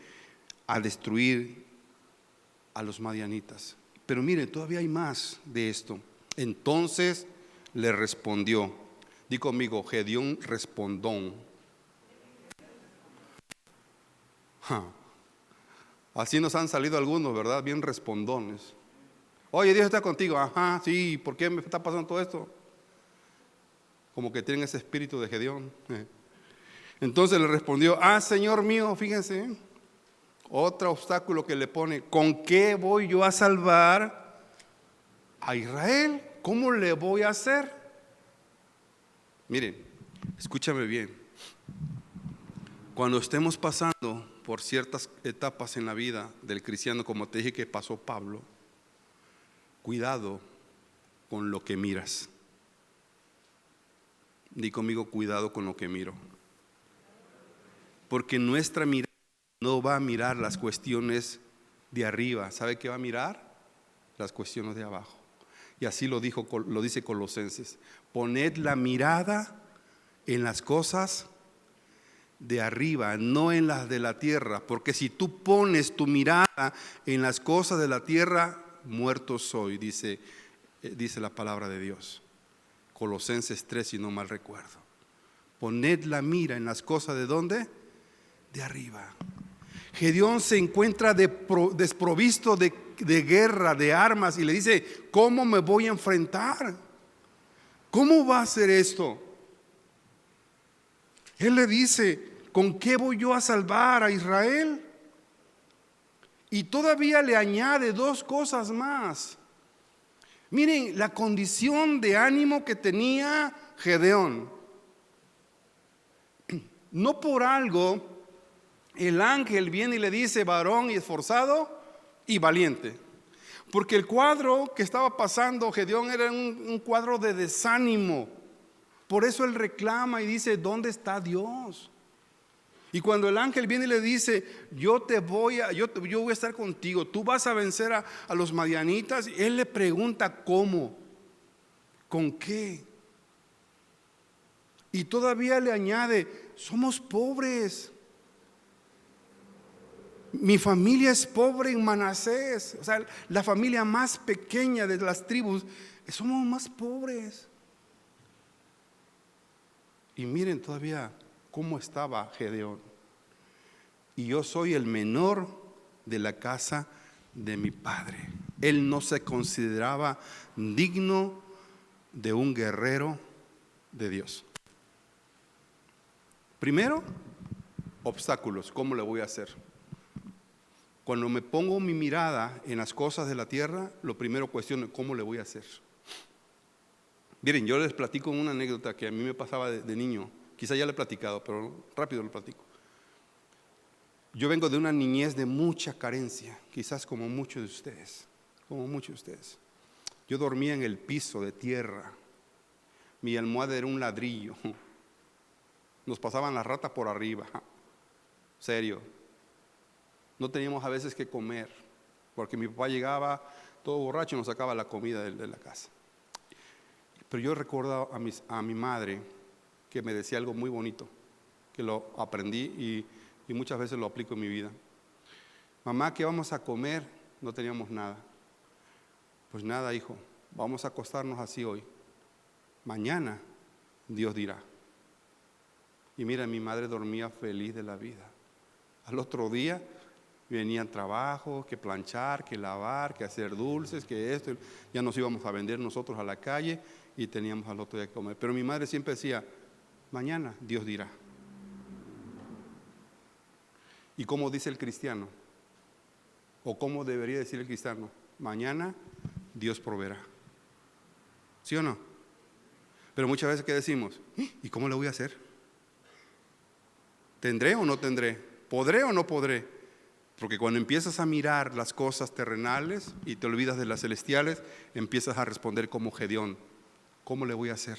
a destruir a los madianitas. Pero mire, todavía hay más de esto. Entonces le respondió, di conmigo, Gedeón respondón. Así nos han salido algunos, ¿verdad? Bien respondones. Oye, Dios está contigo. Ajá, sí, ¿por qué me está pasando todo esto? Como que tienen ese espíritu de Gedeón. Entonces le respondió: Señor mío, fíjense, otro obstáculo que le pone: ¿con qué voy yo a salvar a Israel? ¿Cómo le voy a hacer? Miren, escúchame bien. Cuando estemos pasando por ciertas etapas en la vida del cristiano, como te dije que pasó Pablo, cuidado con lo que miras. Di conmigo, cuidado con lo que miro. Porque nuestra mirada no va a mirar las cuestiones de arriba. ¿Sabe qué va a mirar? Las cuestiones de abajo. Y así lo dice Colosenses: poned la mirada en las cosas de arriba, no en las de la tierra, porque si tú pones tu mirada en las cosas de la tierra, muerto soy, dice la palabra de Dios. Colosenses 3, si no mal recuerdo. Poned la mira en las cosas ¿de dónde? De arriba. Gedeón se encuentra desprovisto de guerra, de armas, y le dice: ¿cómo me voy a enfrentar? ¿Cómo va a ser esto? Él le dice: ¿con qué voy yo a salvar a Israel? Y todavía le añade dos cosas más. Miren la condición de ánimo que tenía Gedeón. No por algo el ángel viene y le dice: varón y esforzado y valiente. Porque el cuadro que estaba pasando Gedeón era un cuadro de desánimo. Por eso él reclama y dice: ¿dónde está Dios? Y cuando el ángel viene y le dice: yo voy a estar contigo, tú vas a vencer a los madianitas, él le pregunta: ¿cómo? ¿Con qué? Y todavía le añade: somos pobres. Mi familia es pobre en Manasés, o sea, la familia más pequeña de las tribus, somos más pobres. Y miren todavía cómo estaba Gedeón. Y yo soy el menor de la casa de mi padre. Él no se consideraba digno de un guerrero de Dios. Primero, obstáculos. ¿Cómo le voy a hacer? Cuando me pongo mi mirada en las cosas de la tierra, lo primero cuestiono: ¿cómo le voy a hacer? Miren, yo les platico una anécdota que a mí me pasaba de niño. Quizá ya le he platicado, pero rápido lo platico. Yo vengo de una niñez de mucha carencia, quizás como muchos de ustedes. Yo dormía en el piso de tierra. Mi almohada era un ladrillo. Nos pasaban las ratas por arriba. Serio. No teníamos a veces que comer, porque mi papá llegaba todo borracho y nos sacaba la comida de la casa. Pero yo recuerdo a mi madre que me decía algo muy bonito, que lo aprendí y muchas veces lo aplico en mi vida. Mamá, ¿qué vamos a comer? No teníamos nada. Pues nada, hijo, vamos a acostarnos así hoy. Mañana Dios dirá. Y mira, mi madre dormía feliz de la vida. Al otro día venían trabajos, que planchar, que lavar, que hacer dulces, que esto. Ya nos íbamos a vender nosotros a la calle y teníamos al otro día que comer. Pero mi madre siempre decía: mañana Dios dirá. ¿Y cómo dice el cristiano? ¿O cómo debería decir el cristiano? Mañana Dios proveerá. ¿Sí o no? Pero muchas veces, ¿qué decimos? ¿Y cómo le voy a hacer? ¿Tendré o no tendré? ¿Podré o no podré? Porque cuando empiezas a mirar las cosas terrenales y te olvidas de las celestiales, empiezas a responder como Gedeón: ¿cómo le voy a hacer?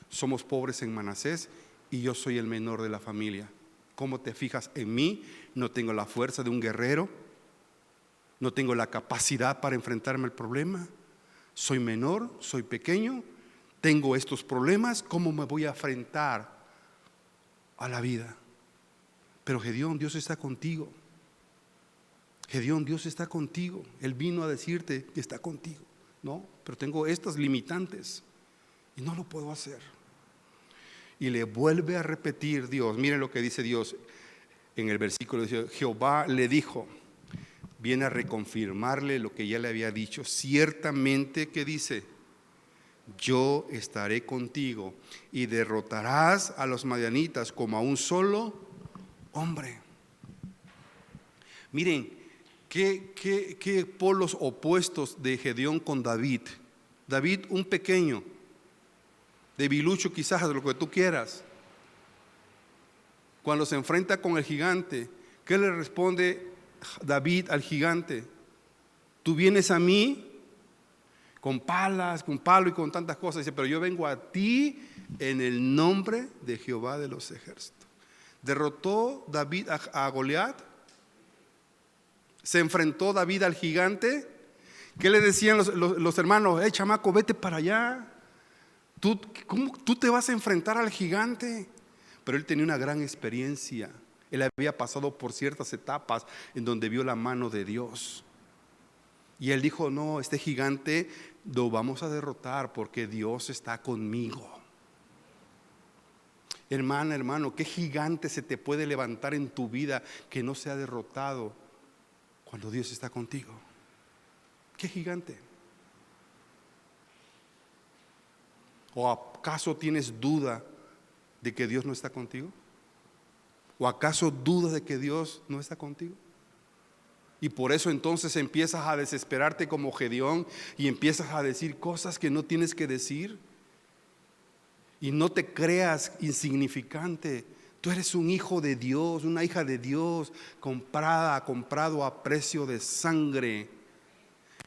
Somos pobres en Manasés y yo soy el menor de la familia. ¿Cómo te fijas en mí? No tengo la fuerza de un guerrero, no tengo la capacidad para enfrentarme al problema. Soy menor, soy pequeño, tengo estos problemas. ¿Cómo me voy a enfrentar a la vida? Pero Gedeón, Dios está contigo. Gedeón, Dios está contigo. Él vino a decirte que está contigo. No, pero tengo estas limitantes y no lo puedo hacer. Y le vuelve a repetir Dios. Miren lo que dice Dios en el versículo. Dice: Jehová le dijo, viene a reconfirmarle lo que ya le había dicho. Ciertamente, que dice: yo estaré contigo y derrotarás a los madianitas como a un solo hombre. Miren, qué polos opuestos de Gedeón con David. David, un pequeño, debilucho quizás, de lo que tú quieras. Cuando se enfrenta con el gigante, ¿qué le responde David al gigante? Tú vienes a mí con palas, con palo y con tantas cosas. Dice: pero yo vengo a ti en el nombre de Jehová de los ejércitos. Derrotó David a Goliat. Se enfrentó David al gigante. ¿Qué le decían los hermanos? Chamaco, vete para allá. ¿Cómo tú te vas a enfrentar al gigante? pero él tenía una gran experiencia. Él había pasado por ciertas etapas en donde vio la mano de Dios. Y él dijo, no, este gigante lo vamos a derrotar porque Dios está conmigo. Hermana, hermano, ¿qué gigante se te puede levantar en tu vida que no sea derrotado cuando Dios está contigo? ¿Qué gigante? ¿O acaso tienes duda de que Dios no está contigo? ¿O acaso dudas de que Dios no está contigo? Y por eso entonces empiezas a desesperarte como Gedeón y empiezas a decir cosas que no tienes que decir. Y no te creas insignificante. Tú eres un hijo de Dios, una hija de Dios, comprado a precio de sangre,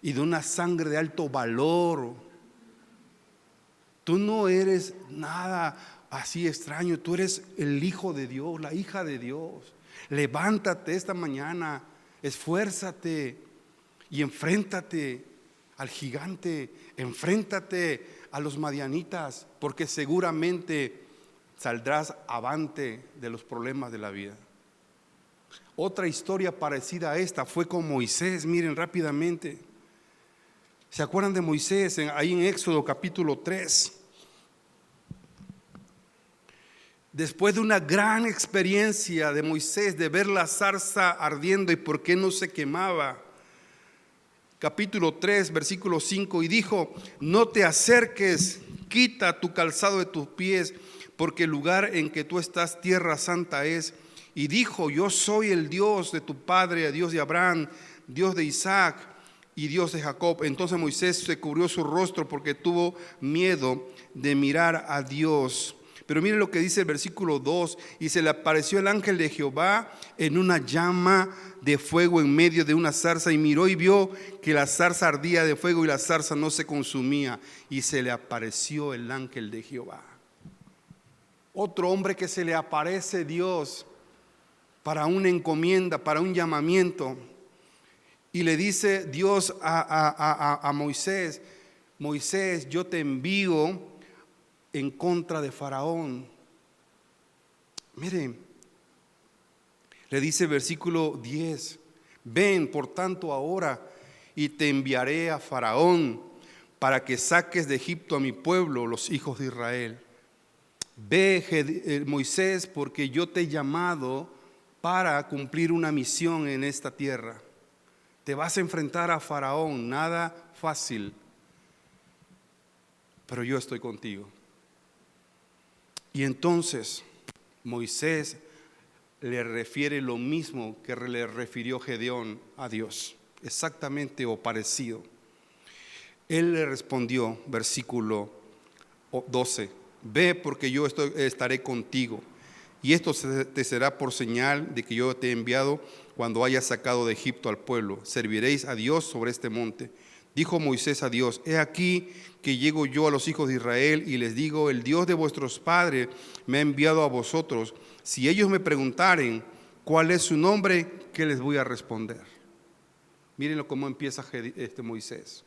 y de una sangre de alto valor. Tú no eres nada así extraño, tú eres el hijo de Dios, la hija de Dios. Levántate esta mañana, esfuérzate y enfréntate al gigante, enfréntate a los madianitas, porque seguramente saldrás avante de los problemas de la vida. Otra historia parecida a esta fue con Moisés. Miren rápidamente, ¿se acuerdan de Moisés? Ahí en Éxodo capítulo 3. Después de una gran experiencia de Moisés, de ver la zarza ardiendo y por qué no se quemaba. Capítulo 3, versículo 5, y dijo, no te acerques, quita tu calzado de tus pies, porque el lugar en que tú estás, tierra santa es. Y dijo, yo soy el Dios de tu padre, Dios de Abraham, Dios de Isaac y Dios de Jacob. Entonces Moisés se cubrió su rostro porque tuvo miedo de mirar a Dios. Pero miren lo que dice el versículo 2, y se le apareció el ángel de Jehová en una llama de fuego en medio de una zarza, y miró y vio que la zarza ardía de fuego y la zarza no se consumía, y se le apareció el ángel de Jehová. Otro hombre que se le aparece Dios para una encomienda, para un llamamiento, y le dice Dios a Moisés, Moisés, yo te envío en contra de Faraón. Miren, le dice versículo 10, ven por tanto ahora y te enviaré a Faraón para que saques de Egipto a mi pueblo, los hijos de Israel. Ve, Moisés, porque yo te he llamado para cumplir una misión en esta tierra. Te vas a enfrentar a Faraón, nada fácil, pero yo estoy contigo. Y entonces Moisés le refiere lo mismo que le refirió Gedeón a Dios, exactamente o parecido. Él le respondió, versículo 12, ve porque yo estaré contigo, y esto te será por señal de que yo te he enviado cuando hayas sacado de Egipto al pueblo. Serviréis a Dios sobre este monte. Dijo Moisés a Dios, he aquí que llego yo a los hijos de Israel y les digo, el Dios de vuestros padres me ha enviado a vosotros. Si ellos me preguntaren cuál es su nombre, ¿qué les voy a responder? Mírenlo cómo empieza Moisés,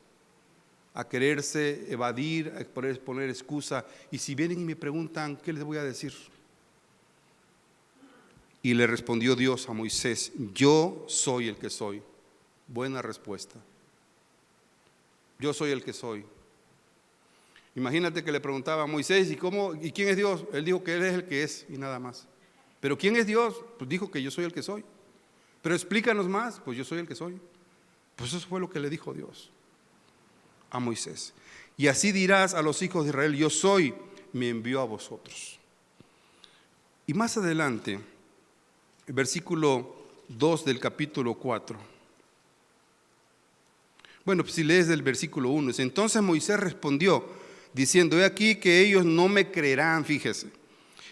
a quererse evadir, a poner excusa. Y si vienen y me preguntan, ¿qué les voy a decir? Y le respondió Dios a Moisés, yo soy el que soy. Buena respuesta. Yo soy el que soy. Imagínate que le preguntaba a Moisés, ¿y quién es Dios? Él dijo que Él es el que es y nada más. ¿Pero quién es Dios? Pues dijo que yo soy el que soy. Pero explícanos más, pues yo soy el que soy. Pues eso fue lo que le dijo Dios a Moisés. Y así dirás a los hijos de Israel, yo soy, me envió a vosotros. Y más adelante, el versículo 2 del capítulo 4. Bueno, pues si lees del versículo 1, entonces Moisés respondió, diciendo, he aquí que ellos no me creerán, fíjese,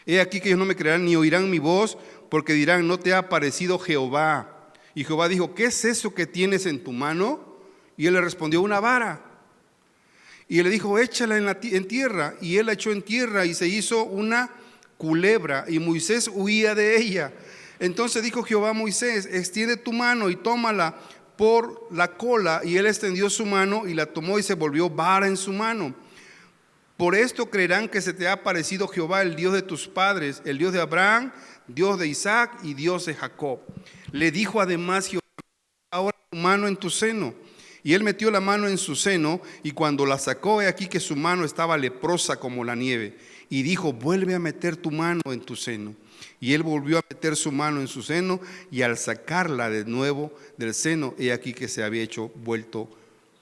he aquí que ellos no me creerán ni oirán mi voz, porque dirán, no te ha aparecido Jehová. Y Jehová dijo, ¿qué es eso que tienes en tu mano? Y él le respondió, una vara. Y él le dijo, échala en tierra. Y él la echó en tierra y se hizo una culebra, y Moisés huía de ella. Entonces dijo Jehová a Moisés, extiende tu mano y tómala por la cola, y él extendió su mano y la tomó y se volvió vara en su mano. Por esto creerán que se te ha aparecido Jehová, el Dios de tus padres, el Dios de Abraham, Dios de Isaac y Dios de Jacob. Le dijo además Jehová: ahora tu mano en tu seno. Y él metió la mano en su seno, y cuando la sacó, he aquí que su mano estaba leprosa como la nieve. Y dijo: vuelve a meter tu mano en tu seno. Y él volvió a meter su mano en su seno, y al sacarla de nuevo del seno, he aquí que se había hecho vuelto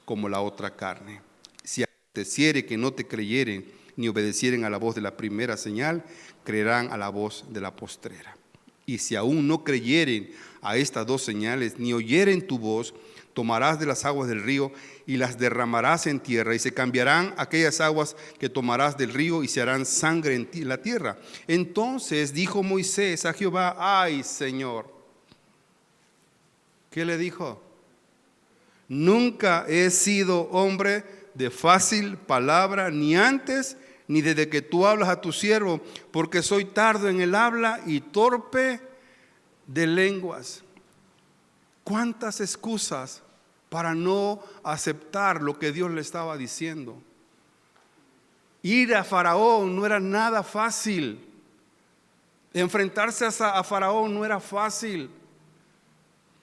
como la otra carne. Si aconteciere que no te creyeren ni obedecieren a la voz de la primera señal, creerán a la voz de la postrera. Y si aún no creyeren a estas dos señales, ni oyeren tu voz, tomarás de las aguas del río y las derramarás en tierra, y se cambiarán aquellas aguas que tomarás del río y se harán sangre en la tierra. Entonces dijo Moisés a Jehová: ay, Señor. ¿Qué le dijo? Nunca he sido hombre de fácil palabra, ni antes ni desde que tú hablas a tu siervo, porque soy tardo en el habla y torpe de lenguas. ¿Cuántas excusas para no aceptar lo que Dios le estaba diciendo? Ir a Faraón no era nada fácil. Enfrentarse a Faraón no era fácil.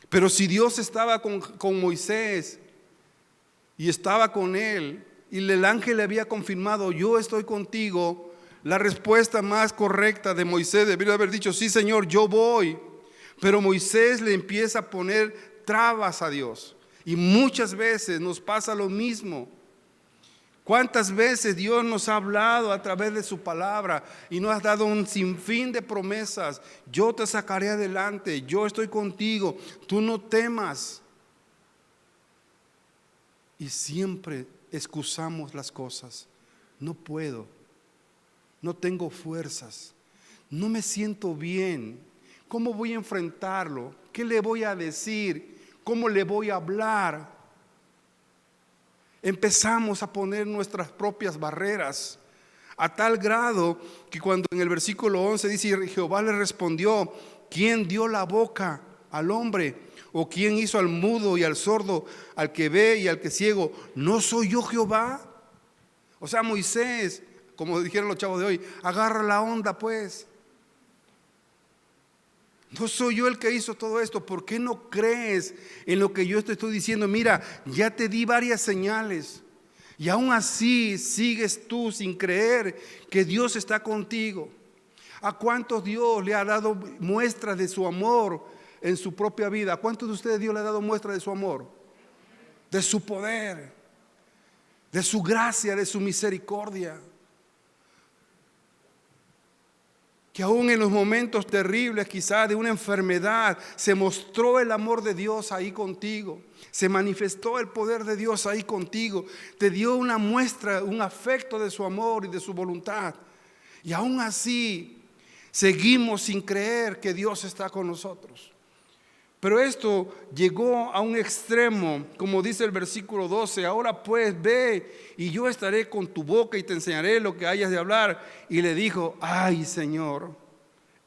Pero si Dios estaba con Moisés y estaba con él, y el ángel le había confirmado: yo estoy contigo, la respuesta más correcta de Moisés debería haber dicho: sí, Señor, yo voy. Pero Moisés le empieza a poner trabas a Dios. Y muchas veces nos pasa lo mismo. ¿Cuántas veces Dios nos ha hablado a través de su palabra y nos ha dado un sinfín de promesas? Yo te sacaré adelante, yo estoy contigo, tú no temas. Y siempre excusamos las cosas. No puedo, no tengo fuerzas, no me siento bien. ¿Cómo voy a enfrentarlo? ¿Qué le voy a decir? ¿Cómo le voy a hablar? Empezamos a poner nuestras propias barreras, a tal grado que cuando en el versículo 11 dice: Jehová le respondió: ¿quién dio la boca al hombre? ¿O quién hizo al mudo y al sordo, al que ve y al que ciego? ¿No soy yo Jehová? O sea, Moisés, como dijeron los chavos de hoy, agarra la onda pues. No soy yo el que hizo todo esto. ¿Por qué no crees en lo que yo te estoy diciendo? Mira, ya te di varias señales y aún así sigues tú sin creer que Dios está contigo. ¿A cuántos Dios le ha dado muestras de su amor en su propia vida? ¿A cuántos de ustedes Dios le ha dado muestras de su amor? De su poder, de su gracia, de su misericordia. Que aún en los momentos terribles, quizás de una enfermedad, se mostró el amor de Dios ahí contigo. Se manifestó el poder de Dios ahí contigo. Te dio una muestra, un afecto de su amor y de su voluntad. Y aún así, seguimos sin creer que Dios está con nosotros. Pero esto llegó a un extremo, como dice el versículo 12: ahora pues ve y yo estaré con tu boca y te enseñaré lo que hayas de hablar. Y le dijo: ay, Señor,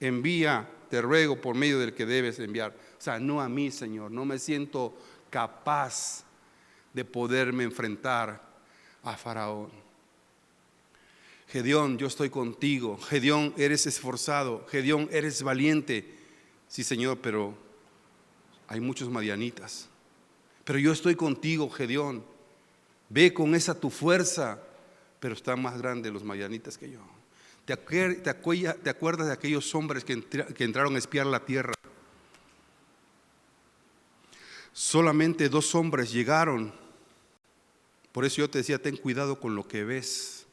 envía, te ruego, por medio del que debes enviar. O sea, no a mí, Señor, no me siento capaz de poderme enfrentar a Faraón. Gedeón, yo estoy contigo. Gedeón, eres esforzado. Gedeón, eres valiente. Sí, Señor, pero hay muchos madianitas. Pero yo estoy contigo, Gedeón. Ve con esa tu fuerza. Pero están más grandes los madianitas que yo. ¿Te acuerdas de aquellos hombres que entraron a espiar la tierra? Solamente 2 hombres llegaron. Por eso yo te decía: ten cuidado con lo que ves.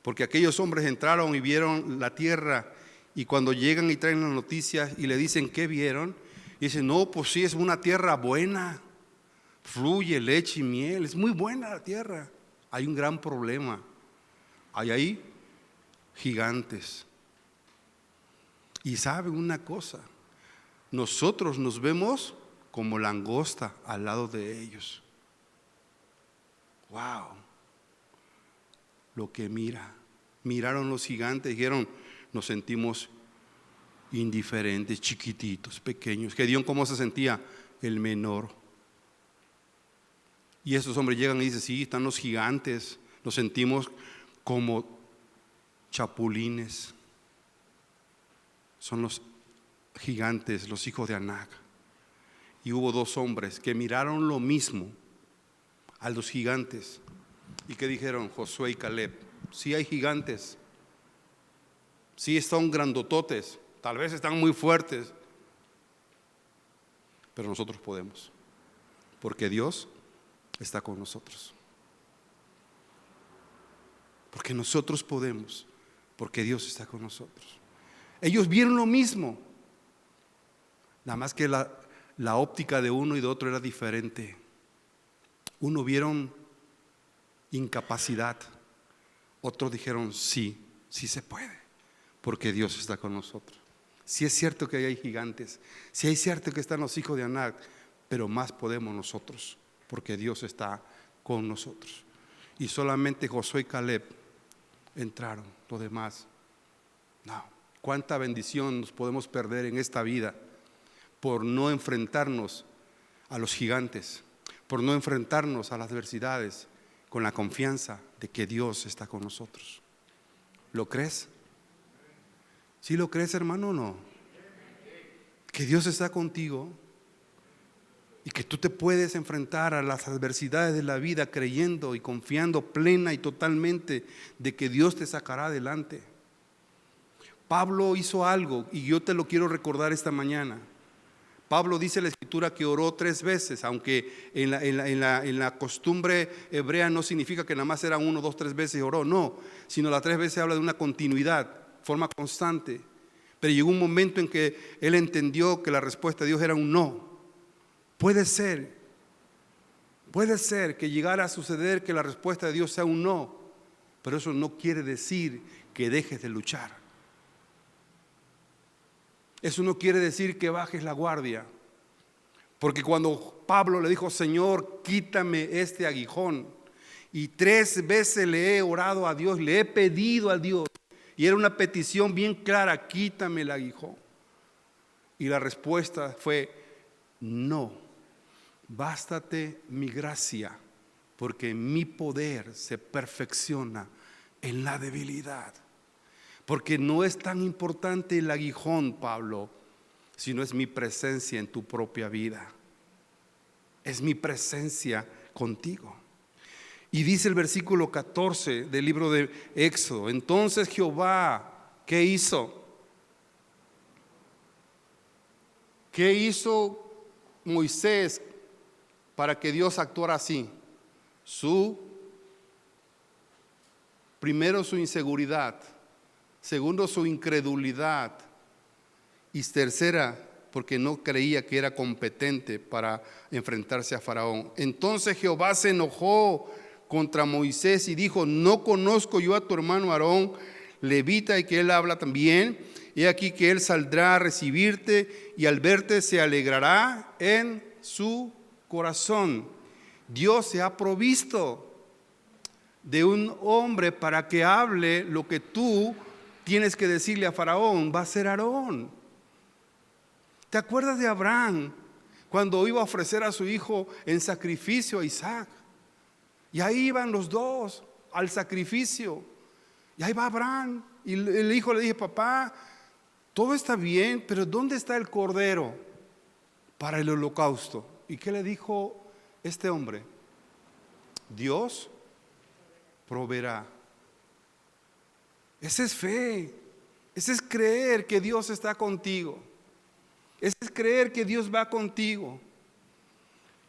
Porque aquellos hombres entraron y vieron la tierra. Y cuando llegan y traen las noticias y le dicen: ¿qué vieron? Y dicen: no, pues sí, es una tierra buena, fluye leche y miel, es muy buena la tierra. Hay un gran problema, hay ahí gigantes. Y saben una cosa, nosotros nos vemos como langosta al lado de ellos. Wow, lo que miraron los gigantes, dijeron: nos sentimos indiferentes, chiquititos, pequeños. Gedeón, ¿cómo se sentía? El menor. Y esos hombres llegan y dicen: sí, están los gigantes, nos sentimos como chapulines. Son los gigantes, los hijos de Anac. Y hubo 2 hombres que miraron lo mismo a los gigantes. ¿Y qué dijeron Josué y Caleb? Sí hay gigantes, sí son grandototes, tal vez están muy fuertes, pero nosotros podemos, porque Dios está con nosotros. Porque nosotros podemos, porque Dios está con nosotros. Ellos vieron lo mismo, nada más que la óptica de uno y de otro era diferente. Uno vieron incapacidad, otros dijeron sí se puede, porque Dios está con nosotros. Sí es cierto que hay gigantes, sí es cierto que están los hijos de Anac, pero más podemos nosotros, porque Dios está con nosotros. Y solamente Josué y Caleb entraron, los demás no. Cuánta bendición nos podemos perder en esta vida por no enfrentarnos a los gigantes, por no enfrentarnos a las adversidades con la confianza de que Dios está con nosotros. ¿Lo crees? ¿Sí lo crees, hermano, o no? Que Dios está contigo y que tú te puedes enfrentar a las adversidades de la vida creyendo y confiando plena y totalmente de que Dios te sacará adelante. Pablo hizo algo y yo te lo quiero recordar esta mañana. Pablo dice en la escritura que oró 3 veces, aunque en la costumbre hebrea no significa que nada más era 1, 2, 3 veces oró, no, sino las 3 veces habla de una continuidad, forma constante. Pero llegó un momento en que él entendió que la respuesta de Dios era un no. Puede ser que llegara a suceder que la respuesta de Dios sea un no, pero eso no quiere decir que dejes de luchar. Eso no quiere decir que bajes la guardia, porque cuando Pablo le dijo: Señor, quítame este aguijón, y 3 veces le he orado a Dios, le he pedido a Dios, y era una petición bien clara: quítame el aguijón. Y la respuesta fue: no, bástate mi gracia, porque mi poder se perfecciona en la debilidad. Porque no es tan importante el aguijón, Pablo, sino es mi presencia en tu propia vida. Es mi presencia contigo. Y dice el versículo 14 del libro de Éxodo: entonces Jehová, ¿qué hizo? ¿Qué hizo Moisés para que Dios actuara así? Primero su inseguridad, segundo su incredulidad, y tercera porque no creía que era competente para enfrentarse a Faraón. Entonces Jehová se enojó contra Moisés y dijo: no conozco yo a tu hermano Aarón, levita, y que él habla también. He aquí que él saldrá a recibirte, y al verte se alegrará en su corazón. Dios se ha provisto de un hombre para que hable lo que tú tienes que decirle a Faraón. Va a ser Aarón. ¿Te acuerdas de Abraham cuando iba a ofrecer a su hijo en sacrificio a Isaac? Y ahí iban los dos al sacrificio. Y ahí va Abraham. Y el hijo le dice: papá, todo está bien, pero ¿dónde está el cordero para el holocausto? ¿Y qué le dijo este hombre? Dios proveerá. Esa es fe. Ese es creer que Dios está contigo. Ese es creer que Dios va contigo.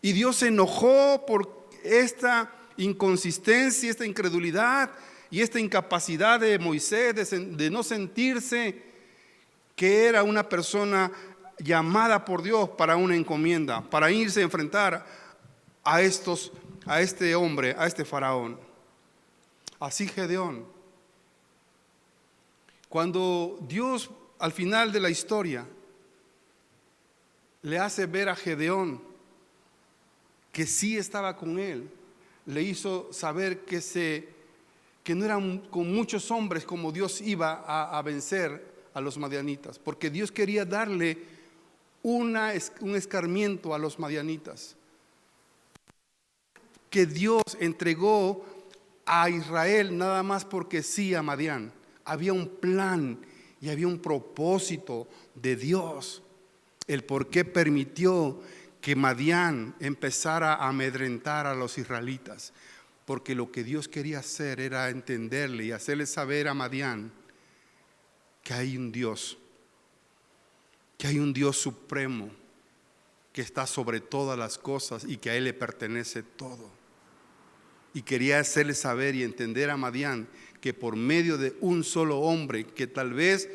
Y Dios se enojó por esta inconsistencia, esta incredulidad y esta incapacidad de Moisés de no sentirse que era una persona llamada por Dios para una encomienda, para irse a enfrentar a este hombre, a este faraón. Así Gedeón. Cuando Dios al final de la historia le hace ver a Gedeón que sí estaba con él, le hizo saber que no eran con muchos hombres como Dios iba a vencer a los madianitas, porque Dios quería darle un escarmiento a los madianitas, que Dios entregó a Israel nada más porque sí a Madián. Había un plan y había un propósito de Dios. El por qué permitió que Madián empezara a amedrentar a los israelitas. Porque lo que Dios quería hacer era entenderle y hacerle saber a Madián que hay un Dios supremo que está sobre todas las cosas y que a Él le pertenece todo. Y quería hacerle saber y entender a Madián que por medio de un solo hombre, que tal vez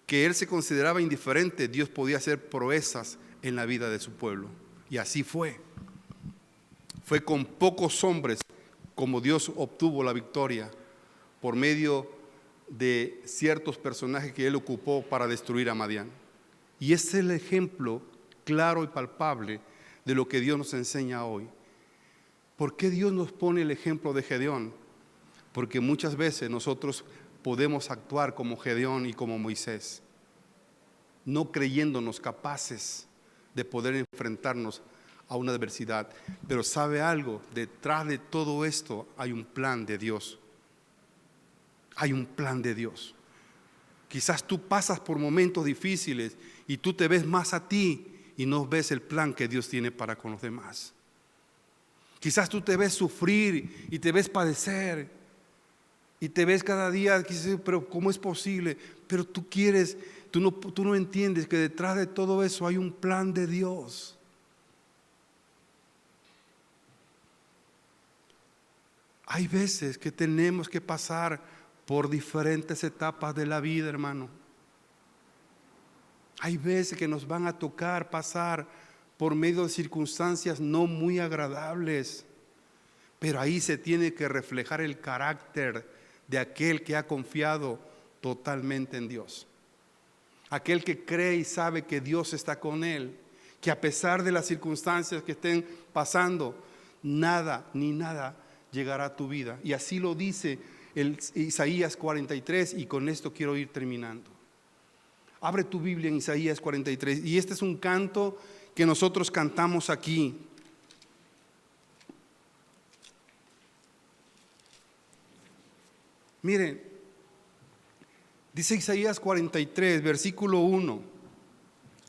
que él se consideraba indiferente, Dios podía hacer proezas en la vida de su pueblo. Y así fue. Fue con pocos hombres como Dios obtuvo la victoria, por medio de ciertos personajes que Él ocupó para destruir a Madián. Y ese es el ejemplo claro y palpable de lo que Dios nos enseña hoy. ¿Por qué Dios nos pone el ejemplo de Gedeón? Porque muchas veces nosotros podemos actuar como Gedeón y como Moisés, no creyéndonos capaces de poder enfrentarnos a una adversidad. Pero ¿sabe algo? Detrás de todo esto hay un plan de Dios. Hay un plan de Dios. Quizás tú pasas por momentos difíciles y tú te ves más a ti y no ves el plan que Dios tiene para con los demás. Quizás tú te ves sufrir y te ves padecer y te ves cada día, pero ¿cómo es posible? Pero tú no entiendes que detrás de todo eso hay un plan de Dios. Hay veces que tenemos que pasar por diferentes etapas de la vida, hermano. Hay veces que nos van a tocar pasar por medio de circunstancias no muy agradables, pero ahí se tiene que reflejar el carácter de aquel que ha confiado totalmente en Dios. Aquel que cree y sabe que Dios está con él, que a pesar de las circunstancias que estén pasando, nada ni nada llegará a tu vida. Y así lo dice el Isaías 43, y con esto quiero ir terminando. Abre tu Biblia en Isaías 43, y este es un canto que nosotros cantamos aquí. Miren, dice Isaías 43, versículo 1.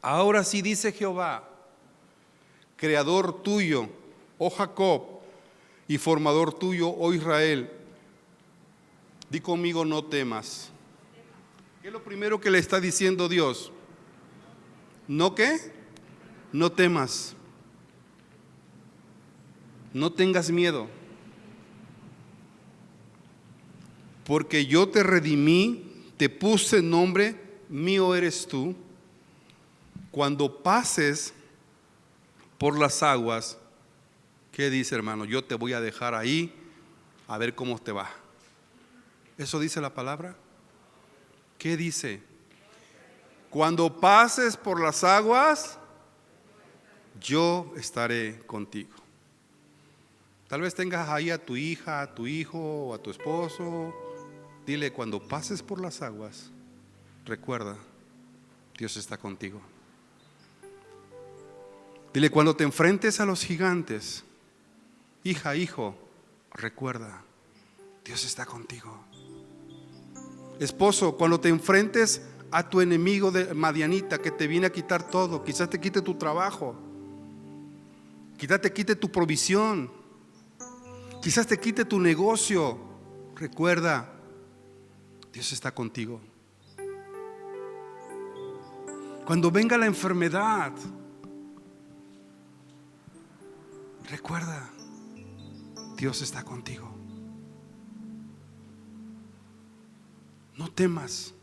Ahora sí dice Jehová, creador tuyo, oh Jacob, y formador tuyo, oh Israel. Di conmigo, no temas. ¿Qué es lo primero que le está diciendo Dios? ¿No qué? No temas. No tengas miedo. Porque yo te redimí, te puse nombre, mío eres tú. Cuando pases por las aguas, ¿qué dice, hermano? Yo te voy a dejar ahí a ver cómo te va. ¿Eso dice la palabra? ¿Qué dice? Cuando pases por las aguas, yo estaré contigo. Tal vez tengas ahí a tu hija, a tu hijo o a tu esposo. Dile, cuando pases por las aguas, recuerda, Dios está contigo. Dile, cuando te enfrentes a los gigantes, hija, hijo, recuerda, Dios está contigo. Esposo, cuando te enfrentes a tu enemigo de madianita que te viene a quitar todo, quizás te quite tu trabajo, quizás te quite tu provisión, quizás te quite tu negocio, recuerda, Dios está contigo. Cuando venga la enfermedad, recuerda, Dios está contigo. No temas,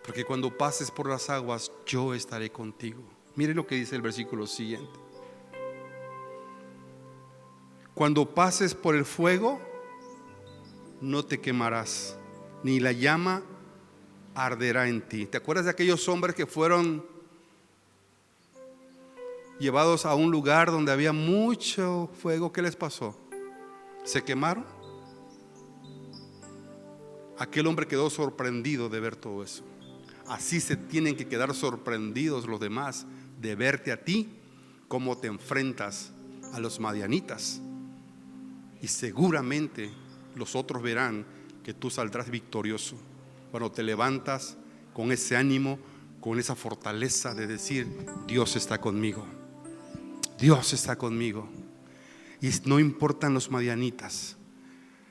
porque cuando pases por las aguas, yo estaré contigo. Mire lo que dice el versículo siguiente. Cuando pases por el fuego, no te quemarás, ni la llama arderá en ti. ¿Te acuerdas de aquellos hombres que fueron llevados a un lugar donde había mucho fuego? ¿Qué les pasó? ¿Se quemaron? Aquel hombre quedó sorprendido de ver todo eso. Así se tienen que quedar sorprendidos los demás de verte a ti, cómo te enfrentas a los madianitas y seguramente los otros verán que tú saldrás victorioso cuando te levantas con ese ánimo, con esa fortaleza de decir: Dios está conmigo, Dios está conmigo. Y no importan los madianitas,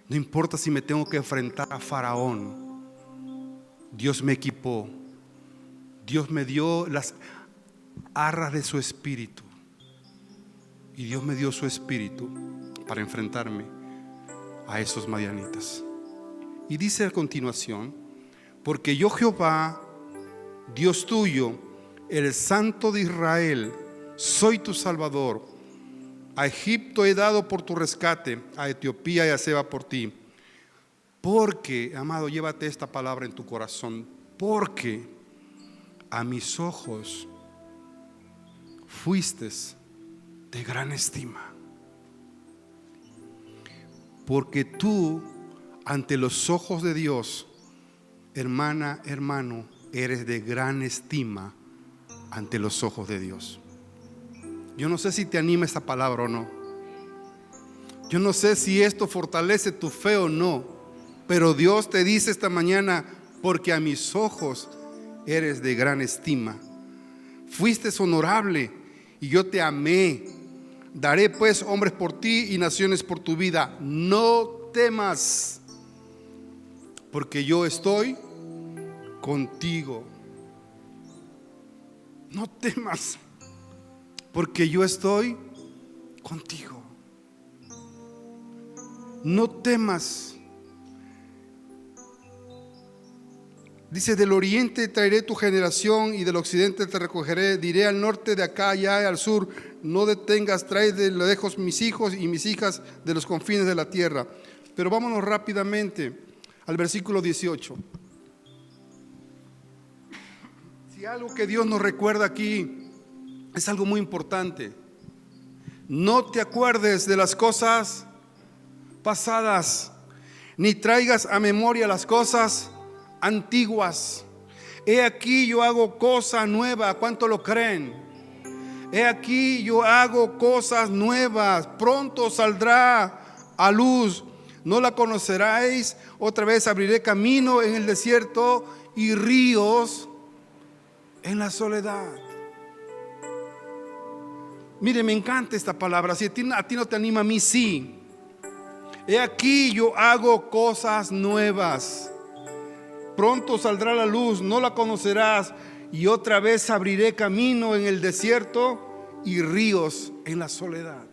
no importa si me tengo que enfrentar a Faraón. Dios me equipó, Dios me dio las arras de su espíritu, y Dios me dio su espíritu para enfrentarme a esos madianitas. Y dice a continuación: porque yo, Jehová, Dios tuyo, el Santo de Israel, soy tu Salvador. A Egipto he dado por tu rescate, a Etiopía y a Seba por ti. Porque, amado, llévate esta palabra en tu corazón: porque a mis ojos fuiste de gran estima. Porque tú, ante los ojos de Dios, hermana, hermano, eres de gran estima ante los ojos de Dios. Yo no sé si te anima esta palabra o no. Yo no sé si esto fortalece tu fe o no. Pero Dios te dice esta mañana: porque a mis ojos eres de gran estima. Fuiste honorable y yo te amé. Daré pues hombres por ti y naciones por tu vida. No temas, porque yo estoy contigo. No temas, porque yo estoy contigo. No temas. Dice: del oriente traeré tu generación y del occidente te recogeré. Diré al norte: de acá allá, al sur, no detengas, trae de lejos mis hijos y mis hijas de los confines de la tierra. Pero vámonos rápidamente al versículo 18. Si algo que Dios nos recuerda aquí es algo muy importante: no te acuerdes de las cosas pasadas, ni traigas a memoria las cosas antiguas. He aquí yo hago cosa nueva. ¿Cuánto lo creen? He aquí yo hago cosas nuevas, pronto saldrá a luz, no la conoceréis. Otra vez abriré camino en el desierto y ríos en la soledad. Mire, me encanta esta palabra. Si a ti no te anima, a mí sí. He aquí yo hago cosas nuevas, pronto saldrá la luz, no la conocerás. Y otra vez abriré camino en el desierto y ríos en la soledad.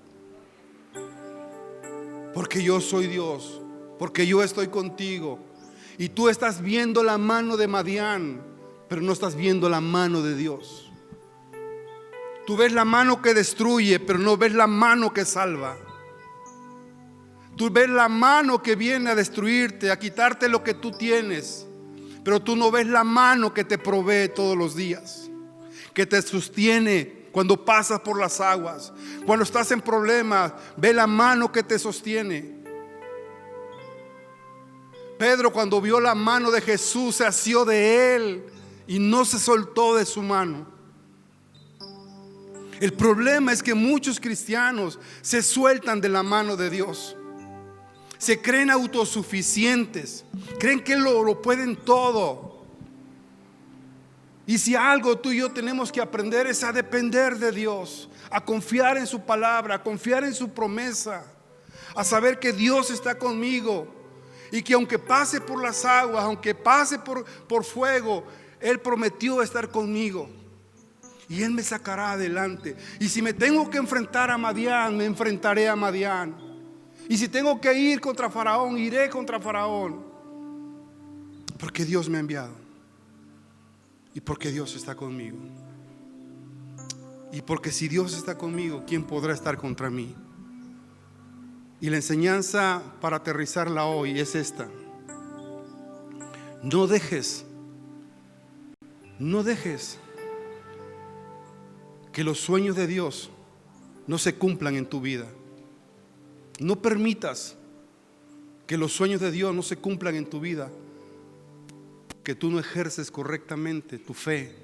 Porque yo soy Dios, porque yo estoy contigo. Y tú estás viendo la mano de Madián, pero no estás viendo la mano de Dios. Tú ves la mano que destruye, pero no ves la mano que salva. Tú ves la mano que viene a destruirte, a quitarte lo que tú tienes, pero tú no ves la mano que te provee todos los días, que te sostiene cuando pasas por las aguas, cuando estás en problemas. Ve la mano que te sostiene. Pedro, cuando vio la mano de Jesús, se asió de él y no se soltó de su mano. El problema es que muchos cristianos se sueltan de la mano de Dios. Se creen autosuficientes, creen que lo pueden todo. Y si algo tú y yo tenemos que aprender es a depender de Dios, a confiar en su palabra, a confiar en su promesa, a saber que Dios está conmigo y que aunque pase por las aguas, aunque pase por fuego, Él prometió estar conmigo y Él me sacará adelante. Y si me tengo que enfrentar a Madián, me enfrentaré a Madián. Y si tengo que ir contra Faraón, iré contra Faraón. Porque Dios me ha enviado. Y porque Dios está conmigo. Y porque si Dios está conmigo, ¿quién podrá estar contra mí? Y la enseñanza para aterrizarla hoy es esta: no dejes que los sueños de Dios no se cumplan en tu vida. No permitas que los sueños de Dios no se cumplan en tu vida, que tú no ejerces correctamente tu fe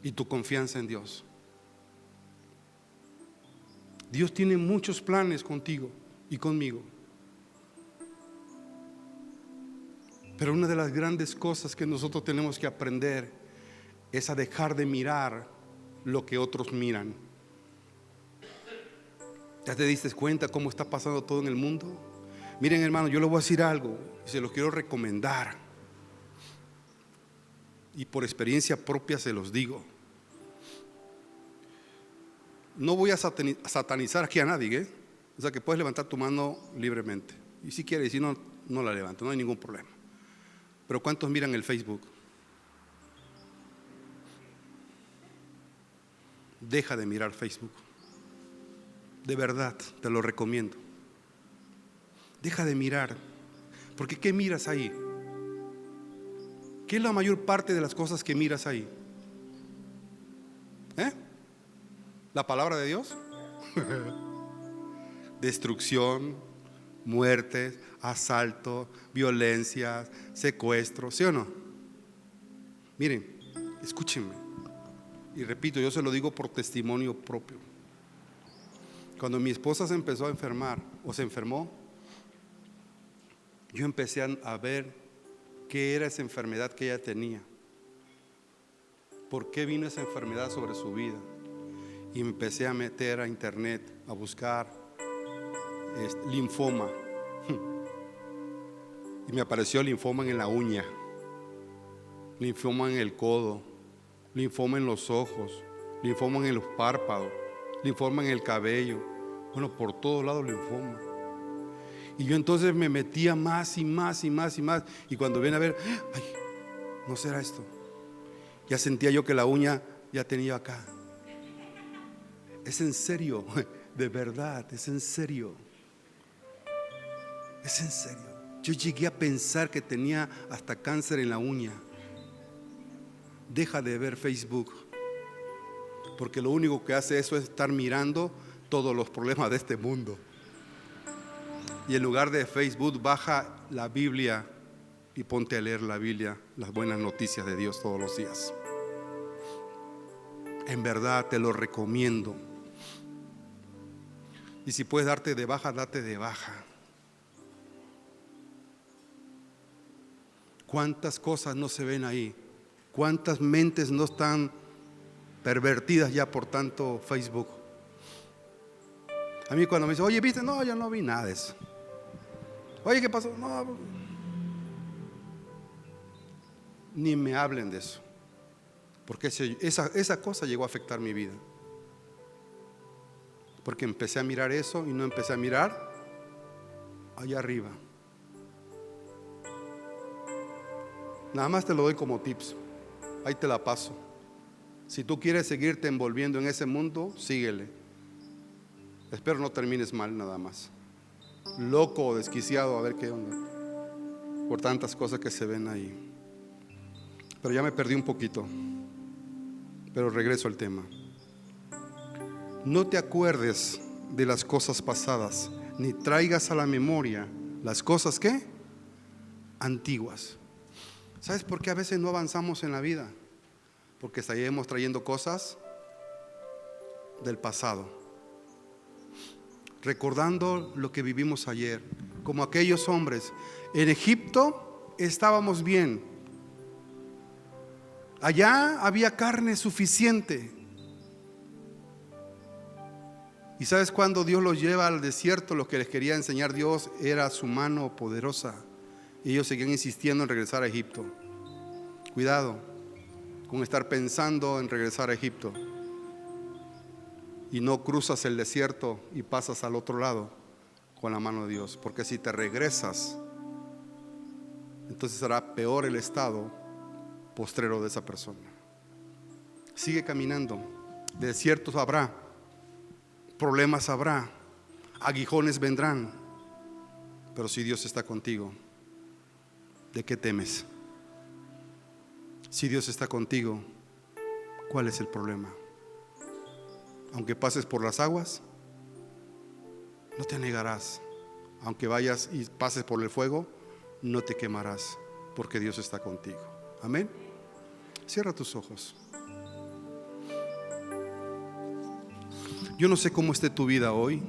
y tu confianza en Dios. Dios tiene muchos planes contigo, y conmigo. Pero una de las grandes cosas que nosotros tenemos que aprender es a dejar de mirar lo que otros miran. ¿Ya te diste cuenta cómo está pasando todo en el mundo? Miren, hermano, yo les voy a decir algo y se los quiero recomendar. Y por experiencia propia se los digo. No voy a satanizar aquí a nadie, ¿eh? O sea que puedes levantar tu mano libremente. Y si quieres, y si no, no la levanto, no hay ningún problema. Pero ¿cuántos miran el Facebook? Deja de mirar Facebook. De verdad, te lo recomiendo. Deja de mirar. Porque ¿qué miras ahí? ¿Qué es la mayor parte de las cosas que miras ahí? ¿La palabra de Dios? Destrucción, muerte, asalto, violencia, secuestro, ¿sí o no? Miren, escúchenme. Y repito, yo se lo digo por testimonio propio. Cuando mi esposa se empezó a enfermar o se enfermó, yo empecé a ver qué era esa enfermedad que ella tenía. ¿Por qué vino esa enfermedad sobre su vida? Y me empecé a meter a internet, a buscar linfoma. Y me apareció linfoma en la uña, linfoma en el codo, linfoma en los ojos, linfoma en los párpados, linfoma en el cabello. Bueno, por todos lados linfoma. Y yo entonces me metía más y más y más y más. Y cuando viene a ver, ay, ¿no será esto? Ya sentía yo que la uña ya tenía acá. Es en serio, de verdad, es en serio. Es en serio. Yo llegué a pensar que tenía hasta cáncer en la uña. Deja de ver Facebook, porque lo único que hace eso es estar mirando todos los problemas de este mundo. Y en lugar de Facebook, baja la Biblia y ponte a leer la Biblia, las buenas noticias de Dios todos los días. En verdad te lo recomiendo. Y si puedes darte de baja, date de baja. ¿Cuántas cosas no se ven ahí? ¿Cuántas mentes no están pervertidas ya por tanto Facebook? A mí cuando me dicen, oye, ¿viste? No, yo no vi nada de eso. Oye, ¿qué pasó? No, ni me hablen de eso. Porque esa cosa llegó a afectar mi vida. Porque empecé a mirar eso y no empecé a mirar allá arriba. Nada más te lo doy como tips. Ahí te la paso. Si tú quieres seguirte envolviendo en ese mundo, síguele. Espero no termines mal nada más. Loco o desquiciado, a ver qué onda. Por tantas cosas que se ven ahí. Pero ya me perdí un poquito. Pero regreso al tema. No te acuerdes de las cosas pasadas, ni traigas a la memoria las cosas ¿qué? Antiguas. ¿Sabes por qué a veces no avanzamos en la vida? Porque seguimos trayendo cosas del pasado, recordando lo que vivimos ayer, como aquellos hombres. En Egipto estábamos bien, allá había carne suficiente. Y ¿sabes cuando Dios los lleva al desierto? Lo que les quería enseñar Dios era su mano poderosa. Y ellos seguían insistiendo en regresar a Egipto. Cuidado con estar pensando en regresar a Egipto y no cruzas el desierto y pasas al otro lado con la mano de Dios. Porque si te regresas, entonces será peor el estado postrero de esa persona. Sigue caminando. Desiertos habrá, problemas habrá, aguijones vendrán, pero si Dios está contigo, ¿de qué temes? Si Dios está contigo, ¿cuál es el problema? Aunque pases por las aguas, no te anegarás. Aunque vayas y pases por el fuego, no te quemarás, porque Dios está contigo. Amén. Cierra tus ojos. Yo no sé cómo esté tu vida hoy.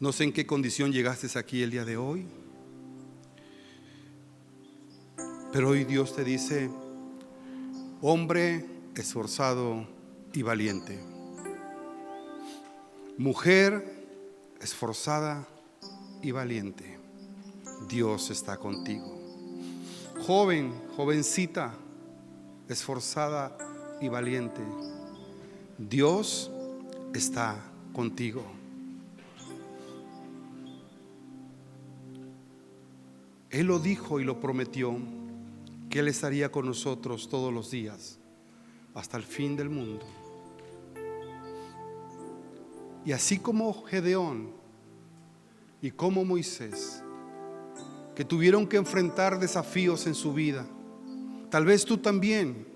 No sé en qué condición llegaste aquí el día de hoy, pero hoy Dios te dice: hombre esforzado y valiente, mujer esforzada y valiente, Dios está contigo. Joven, jovencita, esforzada y valiente, Dios está contigo. Él lo dijo y lo prometió, que Él estaría con nosotros todos los días hasta el fin del mundo. Y así como Gedeón y como Moisés, que tuvieron que enfrentar desafíos en su vida, tal vez tú también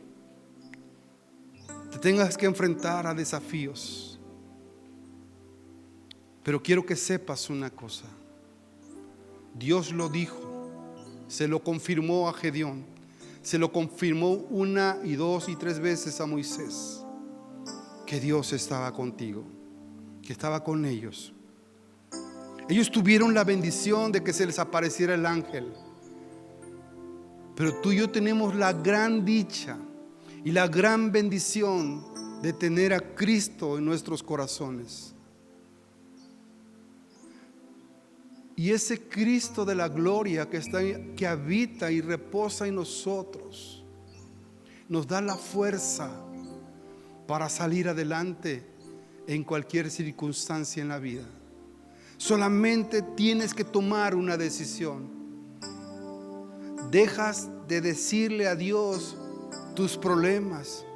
te tengas que enfrentar a desafíos. Pero quiero que sepas una cosa: Dios lo dijo, se lo confirmó a Gedeón, se lo confirmó 1 y 2 y 3 veces a Moisés, que Dios estaba contigo, que estaba con ellos. Ellos tuvieron la bendición de que se les apareciera el ángel, pero tú y yo tenemos la gran dicha y la gran bendición de tener a Cristo en nuestros corazones. Y ese Cristo de la gloria que habita y reposa en nosotros, nos da la fuerza para salir adelante en cualquier circunstancia en la vida. Solamente tienes que tomar una decisión. Dejas de decirle a Dios tus problemas.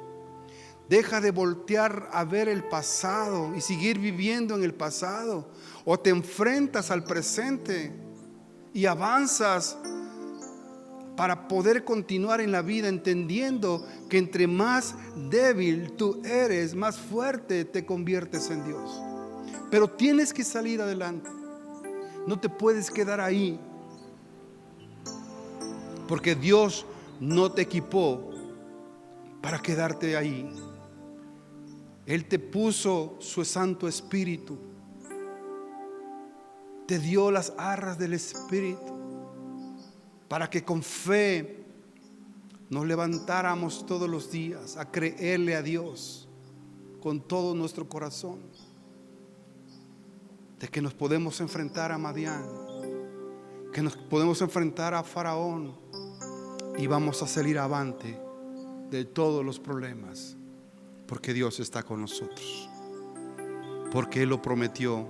Deja de voltear a ver el pasado y seguir viviendo en el pasado. O te enfrentas al presente y avanzas para poder continuar en la vida, entendiendo que entre más débil tú eres, más fuerte te conviertes en Dios. Pero tienes que salir adelante. No te puedes quedar ahí, porque Dios no te equipó para quedarte ahí. Él te puso su Santo Espíritu, te dio las arras del Espíritu para que con fe nos levantáramos todos los días a creerle a Dios con todo nuestro corazón, de que nos podemos enfrentar a Madián, que nos podemos enfrentar a Faraón y vamos a salir avante de todos los problemas, porque Dios está con nosotros, porque Él lo prometió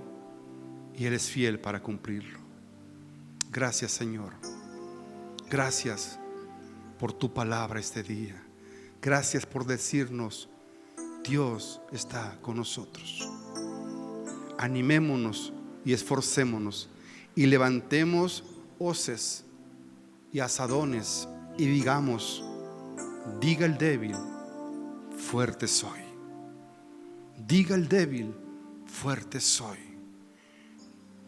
y Él es fiel para cumplirlo. Gracias, Señor. Gracias por tu palabra este día. Gracias por decirnos: Dios está con nosotros. Animémonos y esforcémonos y levantemos hoces y asadones y digamos: diga el débil, fuerte soy. Diga el débil, fuerte soy.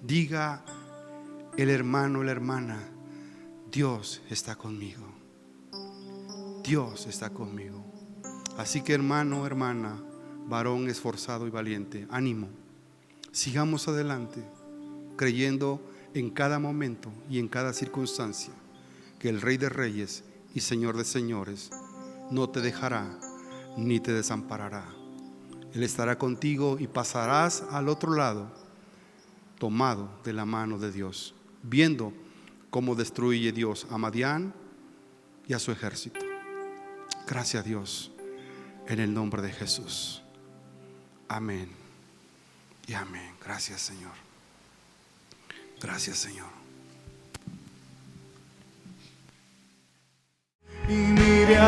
Diga el hermano, la hermana: Dios está conmigo. Dios está conmigo. Así que, hermano, hermana, varón esforzado y valiente, ánimo. Sigamos adelante, creyendo en cada momento y en cada circunstancia que el Rey de Reyes y Señor de Señores no te dejará ni te desamparará. Él estará contigo y pasarás al otro lado, tomado de la mano de Dios, viendo cómo destruye Dios a Madián y a su ejército. Gracias a Dios, en el nombre de Jesús. Amén y amén. Gracias, Señor. Gracias, Señor. Y mire